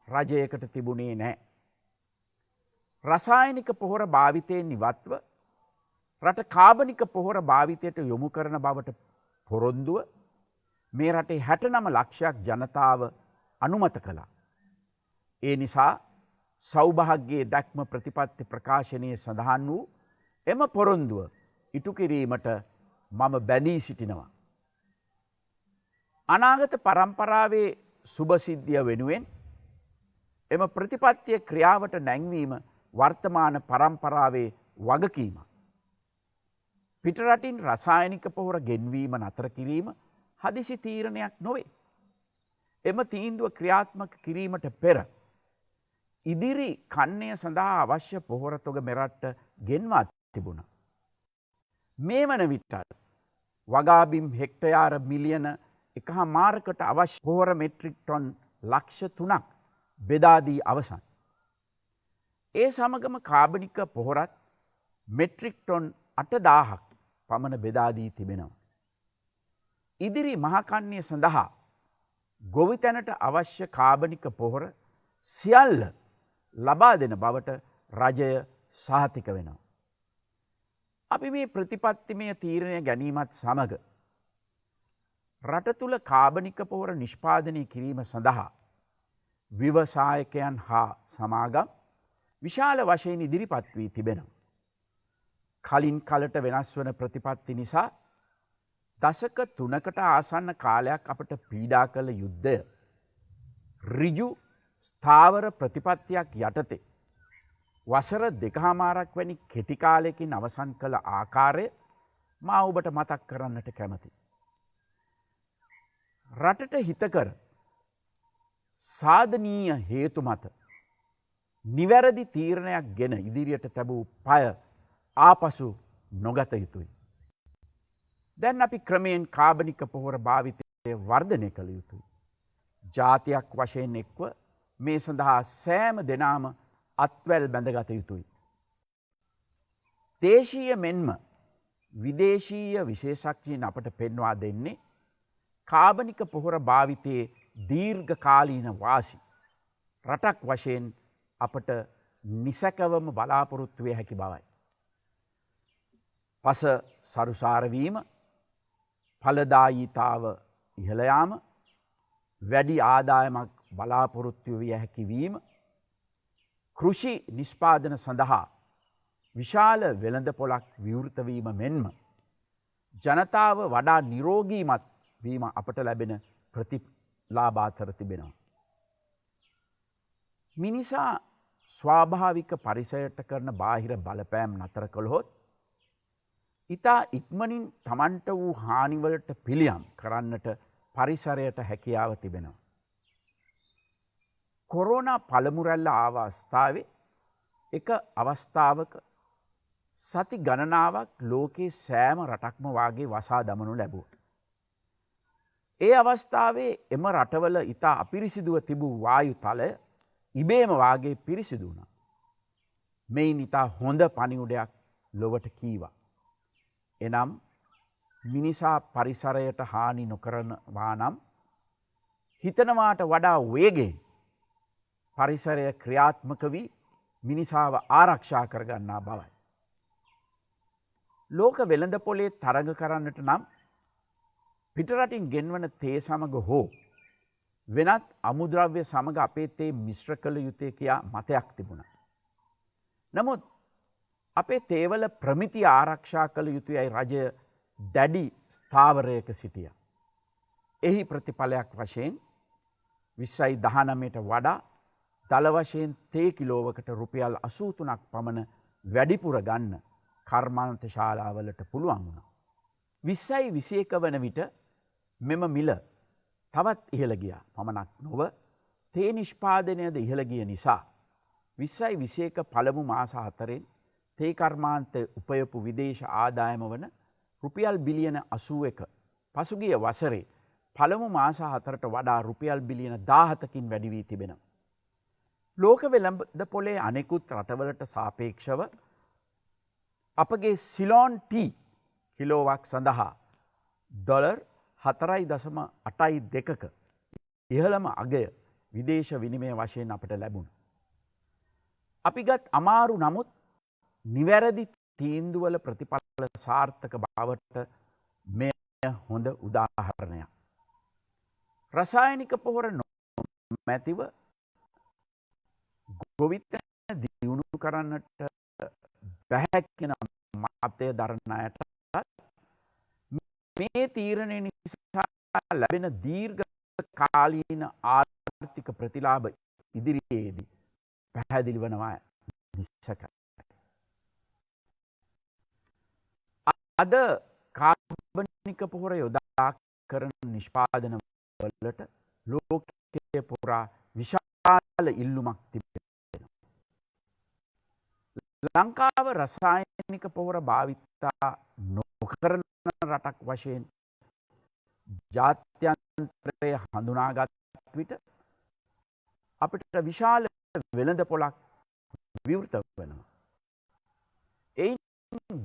රජයකට තිබුණේ නැහැ. රසායනික පොහොර භාවිතයෙන් ඉවත්ව රට කාබනික පොහොර භාවිතයට යොමු කරන බවට පොරොන්දුව මේ රටේ 69 ලක්ෂයක් ජනතාව අනුමත කළා. ඒ නිසා සෞභාග්‍යයේ දැක්ම ප්‍රතිපත්ති ප්‍රකාශනයේ සඳහන් වූ එම පොරොන්දුව ඉටු කිරීමට මම බැඳී සිටිනවා. අනාගත පරම්පරාවේ සුභසිද්ධිය වෙනුවෙන් එම ප්‍රතිපත්තිය ක්‍රියාවට නැංවීම වර්තමාන පරම්පරාවේ වගකීමක්. පිටරටින් රසායනික පොහොර ගෙන්වීම නතර කිරීම හදිසි තීරණයක් නොවේ. එම තීන්දුව ක්‍රියාත්මක කිරීමට පෙර ඉදිරි කන්නය සඳහා අවශ්‍ය පොහොර තොග මෙරටට ගෙන්වා තිබුණා. මේ වන විටත් වගාබිම් හෙක්ටයාර මිලියන 1.5කට අවශ්‍ය පොහොර මෙට්‍රික් ටොන් ලක්ෂ 3ක් බෙදා දී අවසන්. ඒ සමගම කාබනික පොහොරත් මෙට්‍රික් ටොන් 8000ක් පමණ බෙදා දී තිබෙනවා. ඉදිරි මහකන්‍ය සඳහා ගොවිතැනට අවශ්‍ය කාබනික පොහොර සියල්ල ලබා දෙන බවට රජය සහතික වෙනවා. අපි මේ ප්‍රතිපත්තිමය තීරණය ගැනීමත් සමග රට තුළ කාබනික පොහොර නිෂ්පාදනය කිරීම සඳහා ව්‍යවසායකයන් හා සමාගම් විශාල වශයෙන් ඉදිරිපත් වී තිබෙනවා. කලින් කලට වෙනස් වන ප්‍රතිපත්ති නිසා දශක 3කට ආසන්න කාලයක් අපට පීඩා කළ යුද්ධය ඍජු ස්ථාවර ප්‍රතිපත්තියක් යටතේ වසර 2.5ක් වැනි කෙටි කාලයකින් අවසන් කළ ආකාරය මා ඔබට මතක් කරන්නට කැමතියි. රටට හිතකර සාධනීය හේතු මත නිවැරදි තීරණයක් ගෙන ඉදිරියට තැබූ පය ආපසු නොගත යුතුයි. දැන් අපි ක්‍රමයෙන් කාබනික පොහොර භාවිතය වර්ධනය කළ යුතුයි. ජාතියක් වශයෙන් එක්ව මේ සඳහා සෑම දෙනාම අත්වැල් බැඳගත යුතුයි. දේශීය මෙන්ම විදේශීය විශේෂඥයින් අපට පෙන්වා දෙන්නේ කාබනික පොහොර භාවිතයේ දීර්ඝ කාලීන වාසි රටක් වශයෙන් අපට නිසැකවම බලාපොරොත්තු විය හැකි බවයි. පස සරුසාර වීම, ඵලදායීතාව ඉහළ යාම, වැඩි ආදායමක් බලාපොරොත්තු විය හැකි වීම, කෘෂි නිෂ්පාදන සඳහා විශාල වෙළඳපොළක් විවෘත වීම මෙන්ම ජනතාව වඩා නිරෝගීමත් වීම අපට ලැබෙන ප්‍රතිලාභ අතර තිබෙනවා. මිනිසා ස්වාභාවික පරිසරයට කරන බාහිර බලපෑම් නතර කළහොත් ඉතා ඉක්මනින් තමන්ට වූ හානිවලට පිළියම් කරන්නට පරිසරයට හැකියාව තිබෙනවා. කොරෝනා පළමු රැල්ල ආව අවස්ථාවේ එක අවස්ථාවක සති ගණනාවක් ලෝකේ සෑම රටක්ම වාගේ වසා දමනු ලැබුවා. ඒ අවස්ථාවේ එම රටවල ඉතා අපිරිසිදුව තිබූ වායු තලය ඉබේම වාගේ පිරිසිදු වුණා. මෙයින් ඉතා හොඳ පණිවුඩයක් ලොවට කීවා. එනම් මිනිසා පරිසරයට හානි නොකරනවා නම් හිතනවාට වඩා වේගෙන් පරිසරය ක්‍රියාත්මක වී මිනිසාව ආරක්ෂා කරගන්නා බවයි. ලෝක වෙළඳපොලේ තරඟ කරන්නට නම් පිටරටින් ගෙන්වන තේ සමග හෝ වෙනත් අමුද්‍රව්‍ය සමග අපේ තේ මිශ්‍ර කළ යුතුය කියා මතයක් තිබුණා. නමුත් අපේ තේවල ප්‍රමිතිය ආරක්ෂා කළ යුතුයයි රජය දැඩි ස්ථාවරයක සිටියා. එහි ප්‍රතිඵලයක් වශයෙන් 2019ට වඩා දල වශයෙන් තේ කිලෝවකට රුපියල් 83ක් පමණ වැඩිපුර ගන්න කර්මාන්ත ශාලාවලට පුළුවන් වුණා. 2021 වන විට මෙම මිල තවත් ඉහළ ගියා. පමණක් නොව තේ නිෂ්පාදනයද ඉහළ ගිය නිසා 2021 පළමු මාස 4න් තේ කර්මාන්ත උපයපු විදේශ ආදායම වන රුපියල් බිලියන 81 පසුගිය වසරේ පළමු මාස 4ට වඩා රුපියල් බිලියන 17කින් වැඩි වී තිබෙනවා. ලෝක වෙළඳපොලේ අනෙකුත් රටවලට සාපේක්ෂව අපගේ සිලෝන් ටී කිලෝවක් සඳහා ඩොලර් 4.82ක ඉහළම අගය විදේශ විනිමය වශයෙන් අපට ලැබුණා. අපි ගත් අමාරු නමුත් නිවැරදි තීන්දුවල ප්‍රතිඵල සාර්ථක බවට මෙය හොඳ උදාහරණයක්. රසායනික පොහොර නොමැතිව ගොවිතැන දියුණු කරන්නට බැහැ කියන මතය දරන අයට මේ තීරණය නිසා ලැබෙන දීර්ඝ කාලීන ආර්ථික ප්‍රතිලාභ ඉදිරියේදී පැහැදිලි වනවා නිසකයි. අද කාබනික පොහොර යොදා කරන නිෂ්පාදන වලට ලෝකයේ පුරා විශාල ඉල්ලුමක් තිබෙනවා. ලංකාව රසායනික පොහොර භාවිතා නොකරන රටක් වශයෙන් ජාත්‍යන්තරය හඳුනාගත් විට අපිට විශාල වෙළඳ පොලක් විවෘත වෙනවා. එයින්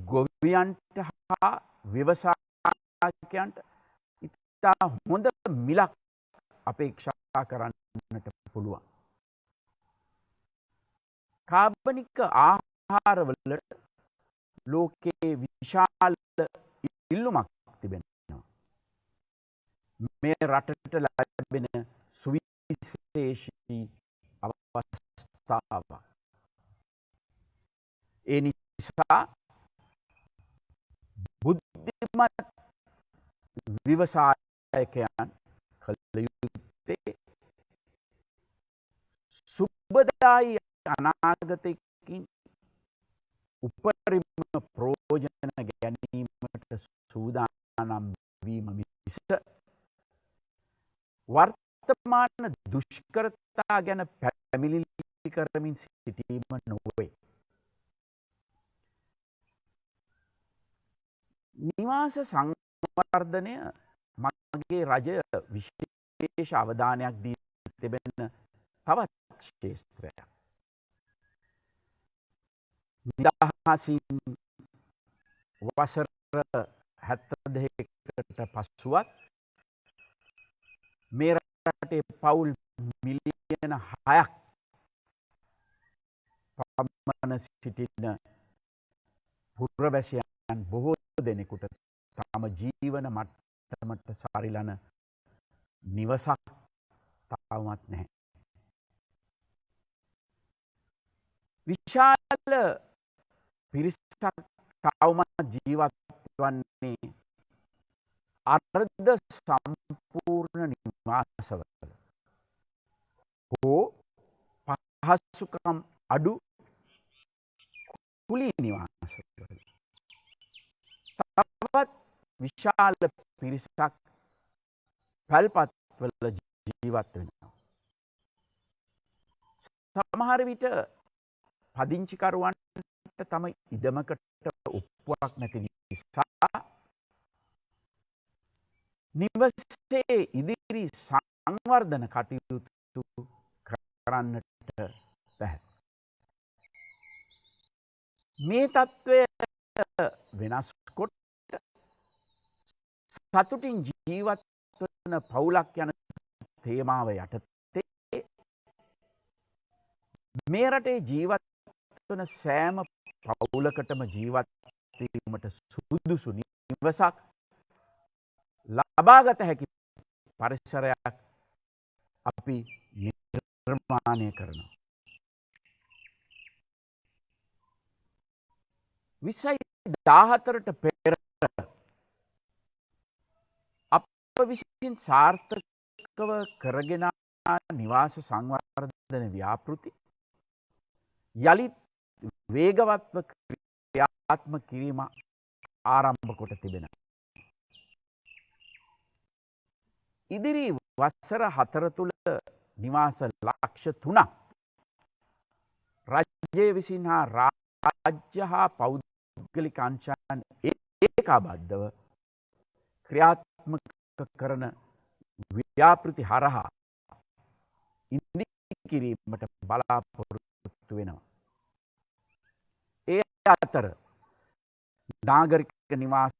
ගොවියන්ට හා ව්‍යවසායකයන්ට ඉතා හොඳ මිලක් අපේක්ෂා කරන්නට පුළුවන්. කාබනික ආහාරවලට ලෝකයේ විශාල ඉල්ලුමක් තිබෙනවා. මේ රටට ලැබෙන සුවිශේෂී අවස්ථාවක්. ඒ නිසා බුද්ධිමත් ව්‍යවසායකයන් කළ යුත්තේ සුබදායි අනාගතයකින් උපරිම ප්‍රයෝජන ගැනීමට සූදානම් වීම මිස වර්තමාන දුෂ්කරතා ගැන පැමිණිලි කරමින් සිටීම නොවේ. නිවාස සංවර්ධනය මගේ රජය විශේෂ අවධානයක් දී තිබෙන තවත් ක්ෂේත්‍රයක්. නිදහසින් වසර 72කට පසුවත් මේ රටේ පවුල් මිලියන 6ක් පමණ සිටින පුරවැසියන් බොහෝ දෙනෙකුට තම ජීවන මට්ටමට සරිලන නිවසක් තවමත් නැහැ. විශාල පිරිසක් තවමත් ජීවත් වන්නේ අර්ධ සම්පූර්ණ නිවාසවල හෝ පහසුකම් අඩු කුලී නිවාසවල. තවත් විශාල පිරිසක් පැල්පත්වල ජීවත් වෙනවා. සමහර විට පදිංචිකරුවන්ට තම ඉඩමකට ඔප්පුවක් නැති නිසා නිවසේ ඉදිරි සංවර්ධන කටයුතු කරන්නට බැහැ. මේ තත්ත්වය වෙනස් කොට සතුටින් ජීවත් වන පවුලක් යන තේමාව යටතේ මේ රටේ ජීවත් වන සෑම පවුලකටම ජීවත් වීමට සුදුසු නිවසක් ලබාගත හැකි පරිසරයක් අපි නිර්මාණය කරනවා. 2014ට පෙර අප විසින් සාර්ථකව කරගෙන නිවාස සංවර්ධන ව්‍යාපෘති යළිත් වේගවත්ව ක්‍රියාත්මක කිරීම ආරම්භ කොට තිබෙනවා. ඉදිරි වසර 4 තුල නිවාස ලක්ෂ 3ක් රජය විසින් හා රාජ්‍ය හා පෞද්ගලික අංශයන් ඒකාබද්ධව ක්‍රියාත්මක කරන ව්‍යාපෘති හරහා ඉදි කිරීමට බලාපොරොත්තු වෙනවා. ඒ අතර නාගරික නිවාස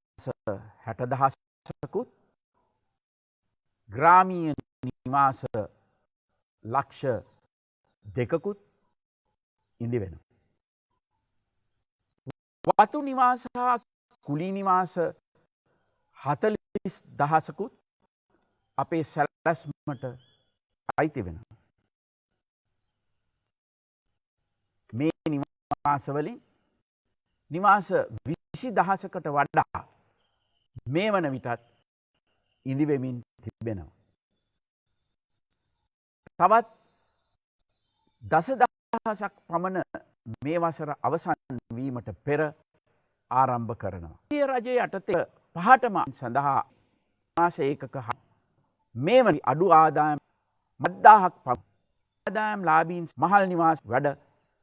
60,000කුත් ග්‍රාමීය නිවාස ලක්ෂ 2කුත් ඉදි වෙනවා. වතු නිවාස හා කුලී නිවාස 40,000කුත් අපේ සැලැස්මට අයිති වෙනවා. මේ නිවාසවලින් නිවාස 20,000කට වඩා මේ වන විටත් ඉදිවෙමින් තිබෙනවා. තවත් 10,000ක් පමණ මේ වසර අවසන් වීමට පෙර ආරම්භ කරනවා. රජයේ යටතේ පහටම සඳහා මාස ඒකක මේ වන අඩු ආදායම් 70,000ක් පමණ ආදායම් ලාභීන් මහල් නිවාස වැඩ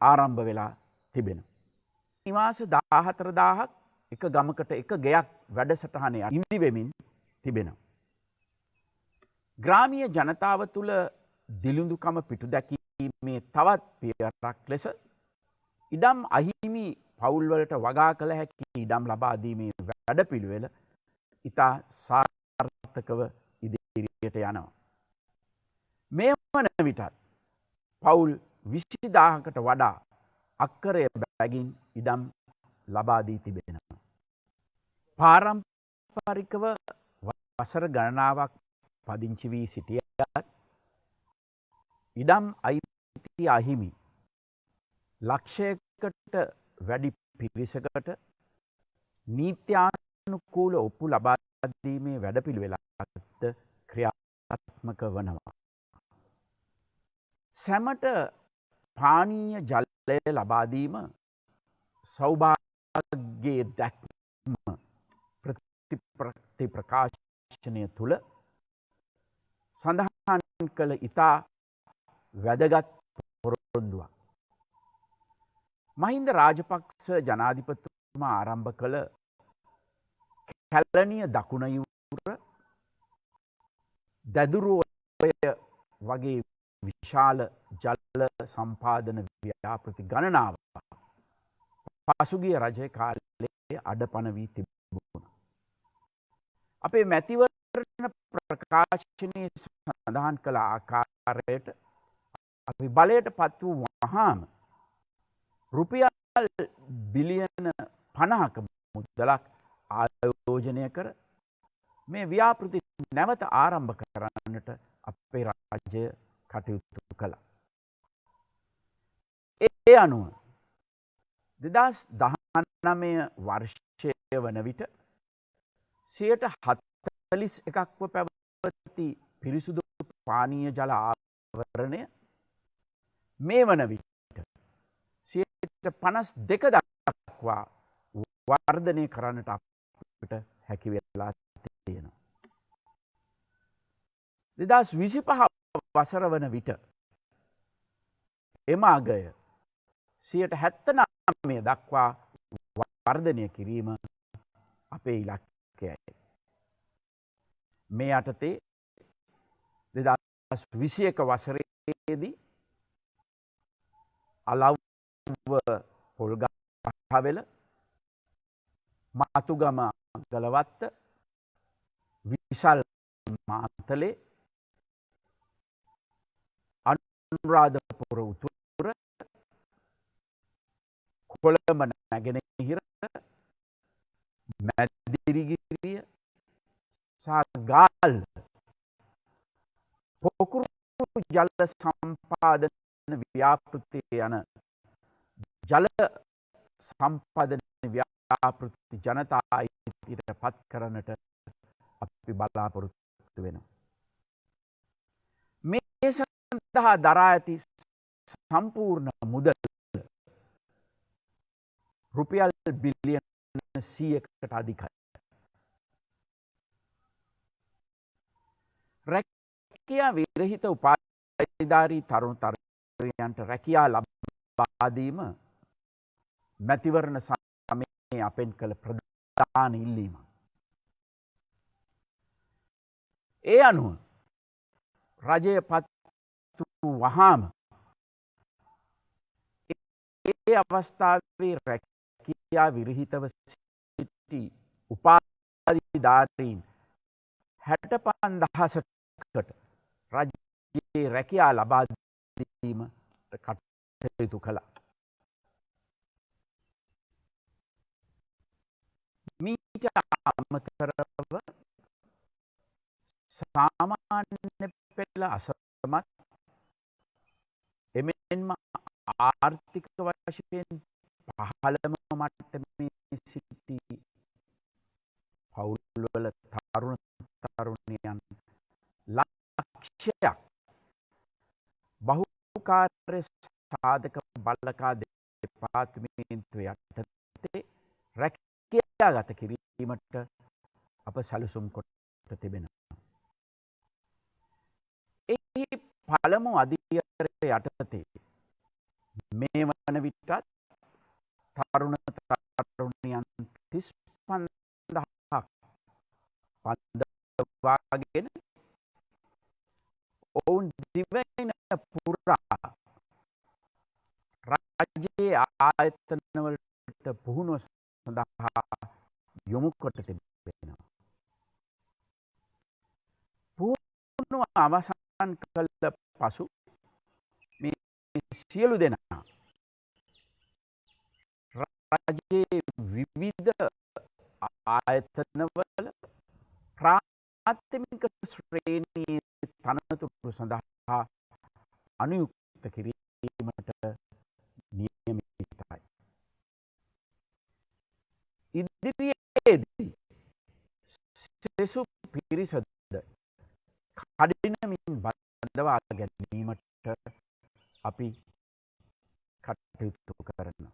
ආරම්භ වෙලා තිබෙනවා. නිවාස 14,000ක් එක ගමකට එක ගෙයක් වැඩසටහනේ ඉදි වෙමින් තිබෙනවා. ග්‍රාමීය ජනතාව තුළ දිළිඳුකම පිටු දැකීමේ තවත් පියවරක් ලෙස ඉඩම් අහිමි පවුල්වලට වගා කළ හැකි ඉඩම් ලබා දීමේ වැඩපිළිවෙල ඉතා සාර්ථකව ඉදිරියට යනවා. මේ වන විටත් පවුල් 20,000කට වඩා අක්කරය බැගින් ඉඩම් ලබා දී තිබෙනවා. පාරම්පරිකව වසර ගණනාවක් පදිංචි වී සිටියත් ඉඩම් අයිති අහිමි ලක්ෂයකට වැඩි පිරිසකට නීත්‍යානුකූල ඔප්පු ලබා දීමේ වැඩපිළිවෙලත් ක්‍රියාත්මක වනවා. සැමට පානීය ජලය ලබා දීම සෞභාග්‍යයේ දැක්ම ප්‍රකාශනය තුළ සඳහන් කළ ඉතා වැදගත් පොරොන්දුවක්. මහින්ද රාජපක්ෂ ජනාධිපතිතුමා ආරම්භ කළ කැලණිය දකුණ යුර දැදුරුවය වගේ විශාල ජල සම්පාදන ව්‍යාපෘති ගණනාව පසුගිය රජය කාලයේ අඩපණ වී තිබුණා. අපේ මැතිවරණ ප්‍රකාශනයේ සඳහන් කළ ආකාරයට අපි බලයට පත් වූ වහාම රුපියල් බිලියන 50ක මුදලක් ආයෝජනය කර මේ ව්‍යාපෘති නැවත ආරම්භ කරන්නට අපේ රාජ්‍ය කටයුතු කළා. ඒ අනුව 2019 වර්ෂය වන විට 41%ක්ව පැවති පිරිසුදු පානීය ජල ආවරණය මේ වන විට 52% දක්වා වර්ධනය කරන්නට අපිට හැකි වෙලා තියෙනවා. 2025 වසර වන විට එම අගය 79% දක්වා වර්ධනය කිරීම අපේ ඉලක්කයයි. මේ යටතේ 2021 වසරේදී අලව්ව පොල්ගහවෙල මාතුගම ගලවත්ත විශාල මාතලේ අනුරාධපුර උතුර කොළඹ නැගෙනහිර මැදිරිගිරිය සහ ගාල්ල පොකුරු ජල සම්පාදන ව්‍යාපෘති යන ජල සම්පාදන ව්‍යාපෘති ජනතා ඉදිරියට පත් කරන්නට අපි බලාපොරොත්තු වෙනවා. මේ සඳහා දරා ඇති සම්පූර්ණ මුදල රුපියල් බිලියන 100කට අධිකයි. රැකියා විරහිත උපාධිධාරී තරුණ තරුණියන්ට රැකියා ලබා දීම මැතිවරණ සමයේ අපෙන් කළ ප්‍රධාන ඉල්ලීමක්. ඒ අනුව රජය පත් වූ වහාම ඒ අවස්ථාවේ රැකියා විරහිතව සිටි උපාධිධාරීන් 65,000කට රජයේ රැකියා ලබා දීමට කටයුතු කළා. මීට අමතරව සාමාන්‍ය පෙළ අසමත් එමෙන්ම ආර්ථික වශයෙන් පහළම මට්ටමේ සිටි පවුල්වල තරුණ තරුණියන් ලක්ෂයක් බහුකාර්ය සාධක බලකා දෙපාර්තමේන්තුව යටතේ රැකියාගත කිරීමට අප සැලසුම් කොට තිබෙනවා. එහි පළමු අධියර යටතේ මේ වන විටත් තරුණ තරුණියන් 35,000ක් පන්දවාගෙන ඔවුන් දිවයින පුරා රජයේ ආයතනවලට පුහුණුව සඳහා යොමු කොට තිබෙනවා. පුහුණුව අවසන් කළ පසු මේ සියලු දෙනා රජයේ විවිධ ආයතනවල ප්‍රාථමික ශ්‍රේණියේ තනතුරු සඳහා අනුයුක්ත කිරීමට නියමිතයි. ඉදිරියේදී සෙසු පිරිසද කඩිනමින් බඳවා ගැනීමට අපි කටයුතු කරනවා.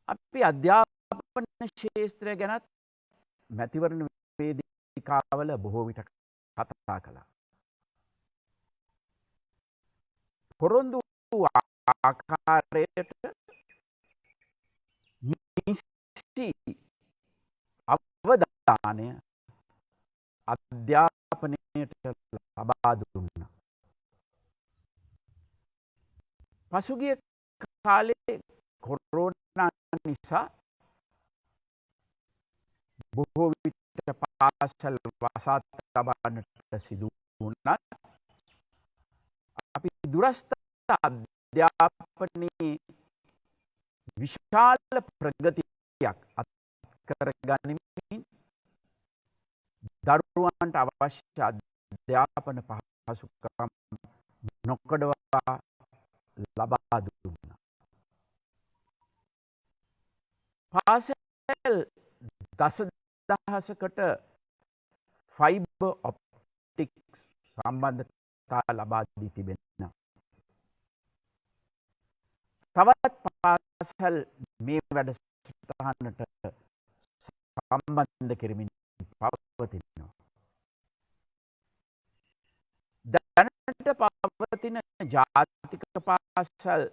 අපි අධ්‍යාපන ක්ෂේත්‍රය ගැනත් මැතිවරණ වේදිකාවල බොහෝ විට කතා කළා. පොරොන්දු ආකාරයට නිසි අවධානය අධ්‍යාපනයට ලබා දුන්නා. පසුගිය කාලේ කොරෝනා නිසා බොහෝ විට පාසල් වසා තබන්නට සිදු වුණත් අපි දුරස්ථ අධ්‍යාපනයේ විශාල ප්‍රගතියක් අත්කර ගනිමින් දරුවන්ට අවශ්‍ය අධ්‍යාපන පහසුකම් නොකඩවා ලබා දුන්නා. පාසල් දසදහසකට ෆයිබර් ඔප්ටික්ස් සම්බන්ධතා ලබා දී තිබෙනවා. තවත් පාසල් මේ වැඩසටහනට සම්බන්ධ කරමින් පවතිනවා. දැනට පවතින ජාතික පාසල්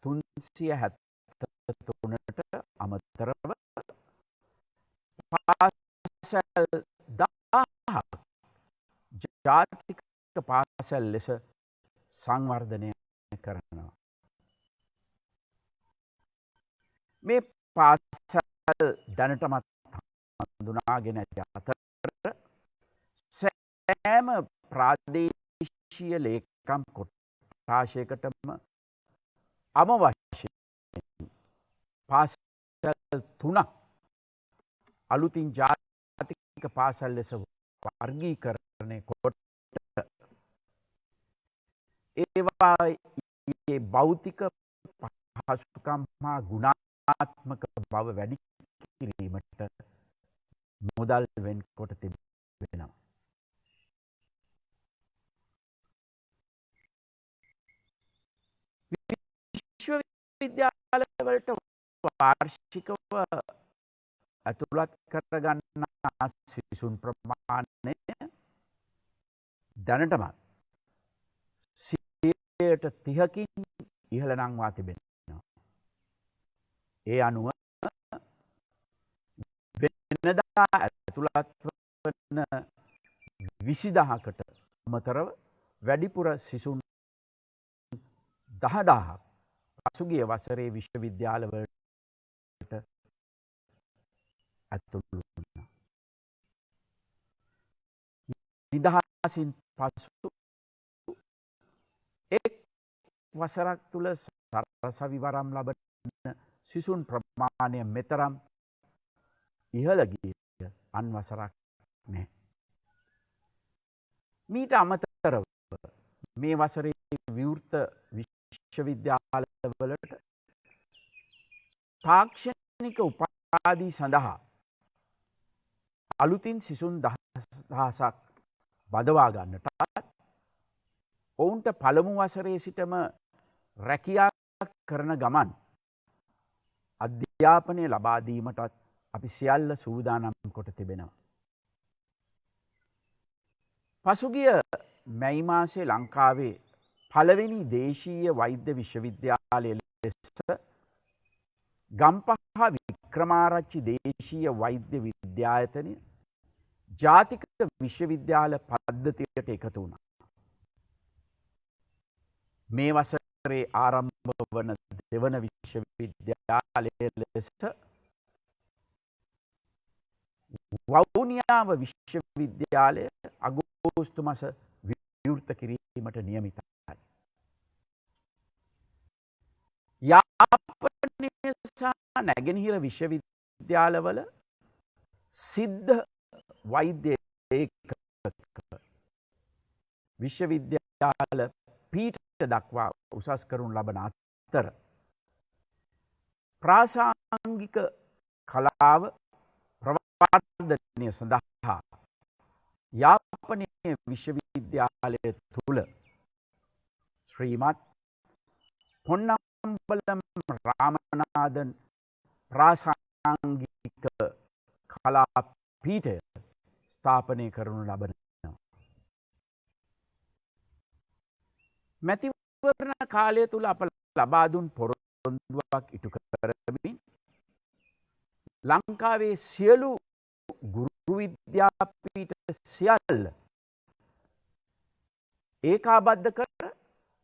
373ට අමතරව පාසල් 1000ක් ජාතික පාසල් ලෙස සංවර්ධනය කරනවා. මේ පාසල් දැනටමත් හඳුනාගෙන ඇති අතර සෑම ප්‍රාදේශීය ලේකම් කොට්ඨාශයකටම වශයෙන් පාසල් 3ක් අලුතින් ජාතික පාසල් ලෙස වර්ගීකරණය කොට ඒවායේ භෞතික පහසුකම් හා ගුණාත්මක බව වැඩි කිරීමට මුදල් වෙන් කොට තිබෙනවා. විශ්වවිද්‍යාලවලට වාර්ෂිකව ඇතුළත් කරගන්නා සිසුන් ප්‍රමාණය දැනටමත් 30%කින් ඉහළ නංවා තිබෙනවා. ඒ අනුව වෙනදා ඇතුළත් වන 20000කට අමතරව වැඩිපුර සිසුන් 10000ක් පසුගිය වසරේ විශ්වවිද්‍යාලවලට ඇතුළු වුණා. නිදහසින් පසු එක් වසරක් තුළ සරසවිවරම් ලබන සිසුන් ප්‍රමාණය මෙතරම් ඉහළ ගිය අන් වසරක් නැහැ. මීට අමතරව මේ වසරේ විවෘත විශ්වවිද්‍යාලවලට තාක්ෂණික උපාධි සඳහා අලුතින් සිසුන් 10,000ක් බදවා ගන්නටත් ඔවුන්ට පළමු වසරේ සිටම රැකියා කරන ගමන් අධ්‍යාපනය ලබා දීමටත් අපි සියල්ල සූදානම් කොට තිබෙනවා. පසුගිය මැයි මාසයේ ලංකාවේ පළවෙනි දේශීය වෛද්‍ය විශ්වවිද්‍යාලය ලෙස ගම්පහ වික්‍රමාරච්චි දේශීය වෛද්‍ය විද්‍යායතනය ජාතික විශ්වවිද්‍යාල පද්ධතියට එකතු වුණා. මේ වසරේ ආරම්භ වන දෙවන විශ්වවිද්‍යාලය ලෙස වවුනියාව විශ්වවිද්‍යාලය අගෝස්තු මාස විවෘත කිරීමට නියමිතයි. යාපනය සහ නැගෙනහිර විශ්වවිද්‍යාලවල සිද්ධ වෛද්‍ය ඒකක විශ්වවිද්‍යාල පීඨ දක්වා උසස් කරනු ලබන අතර ප්‍රාසංගික කලාව ප්‍රවර්ධනය සඳහා යාපනයේ විශ්වවිද්‍යාලය තුළ ශ්‍රීමත් පොන්නම්බලම් රාමනාදන් ප්‍රාසංගික කලා පීඨය ස්ථාපනය කරනු ලබනවා. මැතිවරණ කාලය තුළ අප ලබා දුන් පොරොන්දුවක් ඉටු කරමින් ලංකාවේ සියලු ගුරු විද්‍යාපීඨ සියල්ල ඒකාබද්ධ කර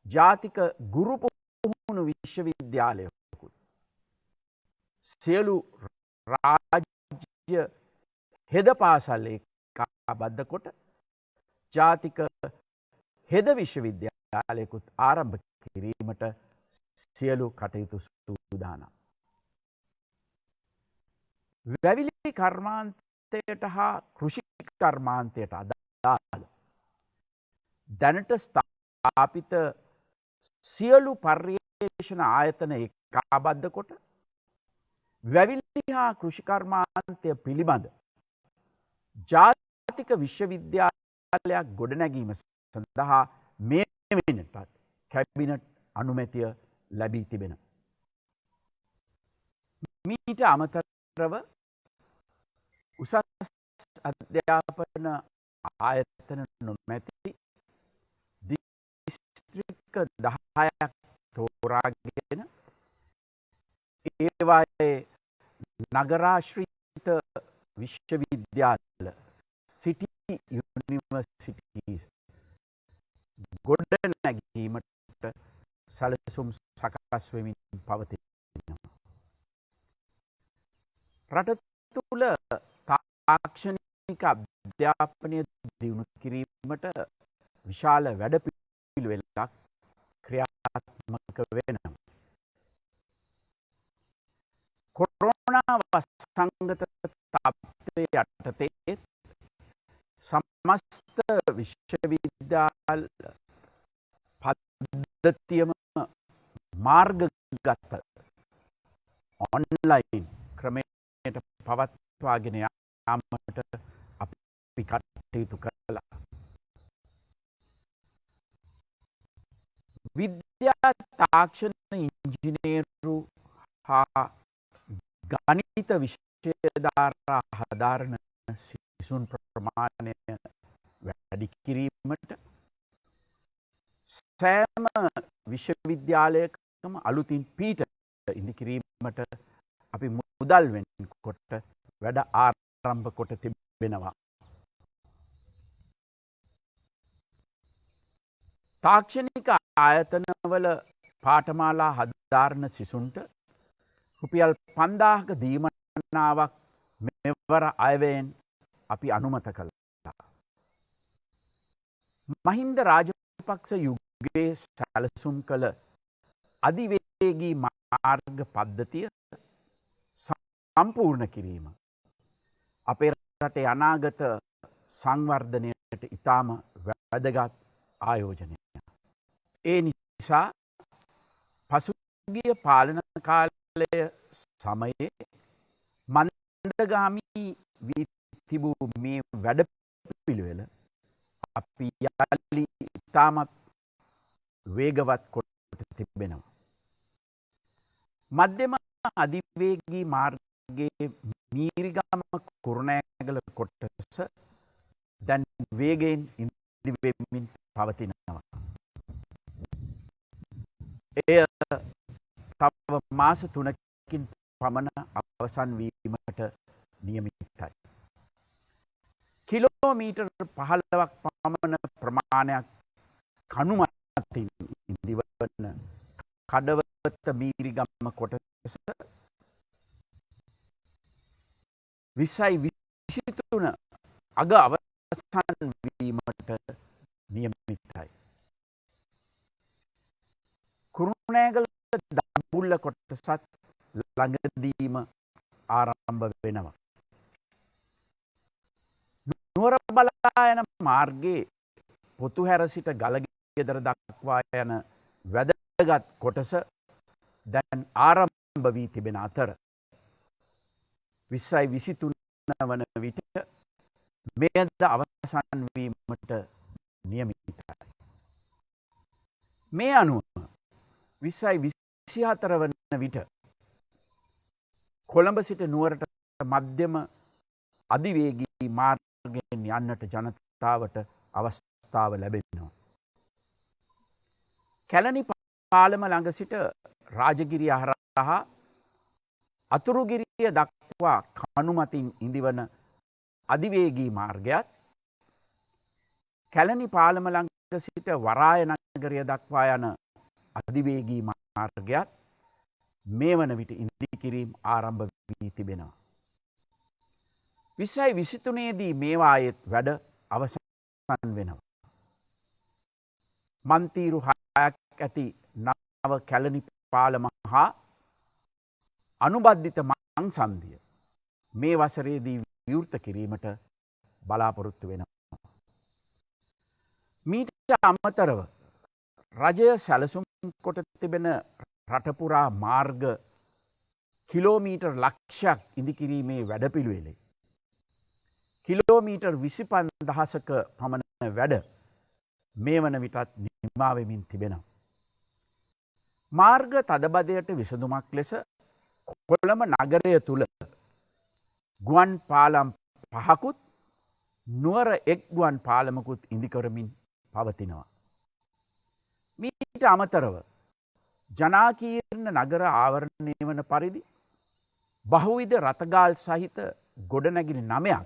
ජාතික ගුරු පුහුණු විශ්වවිද්‍යාලයකුත් සියලු රාජ්‍ය හෙද පාසල් ඒකාබද්ධ කොට ජාතික හෙද විශ්වවිද්‍යාලයකුත් ආරම්භ කිරීමට සියලු කටයුතු සූදානම්. වැවිලි කර්මාන්තයට හා කෘෂි කර්මාන්තයට අදාළ දැනට ස්ථාපිත සියලු පර්යේෂණ ආයතන ඒකාබද්ධ කොට වැවිලි හා කෘෂි කර්මාන්තය පිළිබඳ ජාතික විශ්වවිද්‍යාලයක් ගොඩනැගීම සඳහා මේ වෙනටත් කැබිනට් අනුමැතිය ලැබී තිබෙන. මීට අමතරව උසස් අධ්‍යාපන ආයතන නොමැති දිස්ත්‍රික්ක 10ක් තෝරාගෙන ඒවායේ නගරාශ්‍රිත විශ්වවිද්‍යාල සිටි යුනිවර්සිටීස් ගොඩනැගීමට සැලසුම් සකස් වෙමින් පවතිනවා. රට තුළ තාක්ෂණික අධ්‍යාපනය දියුණු කිරීමට විශාල වැඩපිළිවෙලක් ක්‍රියාත්මක වෙනවා. කොරෝනා වසංගත තත්ත්වය යටතේ සමස්ත විශ්වවිද්‍යාල පද්ධතියම මාර්ගගත ඔන්ලයින් ක්‍රමයට පවත්වාගෙන යාමට අපි කටයුතු කළා. විද්‍යා තාක්ෂණ ඉංජිනේරු හා ගණිත විෂය ධාරා හදාරන සිසුන් ප්‍රමාණය වැඩි කිරීමට සෑම විශ්වවිද්‍යාලයකම අලුතින් පීඨ ඉදි කිරීමට අපි මුදල් වෙනකොට වැඩ ආරම්භ කොට තිබෙනවා. තාක්ෂණික ආයතනවල පාඨමාලා හදාරන සිසුන්ට රුපියල් 5000ක දීමනාවක් මෙවර අයවැයෙන් අපි අනුමත කළා. මහින්ද රාජපක්ෂ යුගයේ සැලසුම් කළ අධිවේගී මාර්ග පද්ධතිය සම්පූර්ණ කිරීම අපේ රටේ අනාගත සංවර්ධනයට ඉතාම වැදගත් ආයෝජනයක්. ඒ නිසා පසුගිය පාලන කාලය සමයේ මන්දගාමී වී තිබූ මේ වැඩපිළිවෙල අපි යලි ඉතාමත් වේගවත් කොට තිබෙනවා. මධ්‍යම අධිවේගී මාර්ගයේ මීරිගම කුරුණෑගල කොටස දැන් වේගයෙන් ඉදිවෙමින් පවතිනවා. එය තව මාස 3කින් පමණ අවසන් වීමට නියමිතයි. කිලෝමීටර් 15ක් පමණ ප්‍රමාණයක් කණුමතින් ඉදිවන කඩවත මීරිගම කොටස 2023 අග අවසන් වීමට නියමිතයි. කුරුණෑගල දඹුල්ල කොටසත් ළඟදීම ආරම්භ වෙනවා. නුවර බලා යන මාර්ගයේ පොතුහැර සිට ගලගෙදර දක්වා යන වැදගත් කොටස දැන් ආරම්භ වී තිබෙන අතර 2023 වන විට මෙයද අවසන් වීමට නියමිතයි. මේ අනුව 2024 වන විට කොළඹ සිට නුවරට මධ්‍යම අධිවේගී මාර්ගයෙන් යන්නට ජනතාවට අවස්ථාව ලැබෙනවා. කැලණි පාලම ළඟ සිට රාජගිරිය හරහා අතුරුගිරිය දක්වා කණුමතින් ඉදිවන අධිවේගී මාර්ගයත් කැලණි පාලම ළඟ සිට වරාය නගරය දක්වා යන අධිවේගී මාර්ගයත් මේ වන විට ඉදිකිරීම ආරම්භ වී තිබෙනවා. 2023 දී මේවායේ වැඩ අවසන් වෙනවා. මන්තීරු 6ක් ඇති නව කැලණි පාලම හා අනුබද්ධිත මංසන්ධිය මේ වසරේදී විවෘත කිරීමට බලාපොරොත්තු වෙනවා. මීට අමතරව රජය සැලසුම් කොට තිබෙන රටපුරා මාර්ග කිලෝමීටර් ලක්ෂයක් ඉදිකිරීමේ වැඩපිළිවෙලේ කිලෝමීටර් 25,000ක පමණ වැඩ මේ වන විටත් නිමා වෙමින් තිබෙනවා. මාර්ග තදබදයට විසඳුමක් ලෙස කොළඹ නගරය තුල ගුවන් පාලම් 5කුත් නුවර එක් ගුවන් පාලමකුත් ඉදිකරමින් පවතිනවා. මීට අමතරව ජනාකීර්ණ නගර ආවරණය වන පරිදි බහුවිධ රථගාල් සහිත ගොඩනැගිලි 9ක්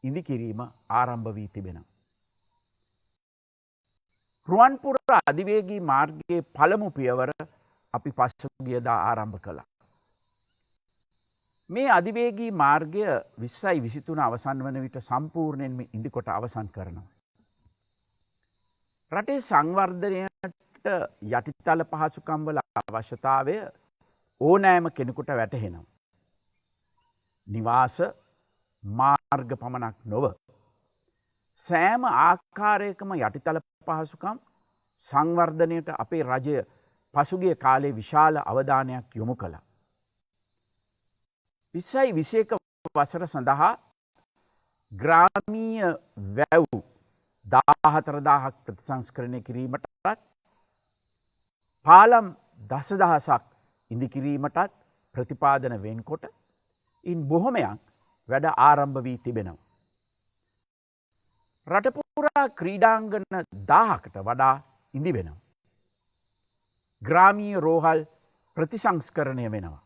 ඉදිකිරීම ආරම්භ වී තිබෙනවා. රුවන්පුර අධිවේගී මාර්ගයේ පළමු පියවර අපි පසුගියදා ආරම්භ කළා. මේ අධිවේගී මාර්ගය 2023 අවසන් වන විට සම්පූර්ණයෙන්ම ඉදිකොට අවසන් කරනවා. රටේ සංවර්ධනයට යටිතල පහසුකම් වල අවශ්‍යතාවය ඕනෑම කෙනෙකුට වැටහෙනවා. නිවාස මාර්ග පමණක් නොව සෑම ආකාරයකම යටිතල පහසුකම් සංවර්ධනයට අපේ රජය පසුගිය කාලේ විශාල අවධානයක් යොමු කළා. 2021 වසර සඳහා ග්‍රාමීය වැව් 14,000ක් ප්‍රතිසංස්කරණය කිරීමටත් පාලම් 10,000ක් ඉදි කිරීමටත් ප්‍රතිපාදන වෙන්කොට ඉන් බොහොමයක් වැඩ ආරම්භ වී තිබෙනවා. රටපුරා ක්‍රීඩාංගන 1000කට වඩා ඉදි වෙනවා. ග්‍රාමීය රෝහල් ප්‍රතිසංස්කරණය වෙනවා.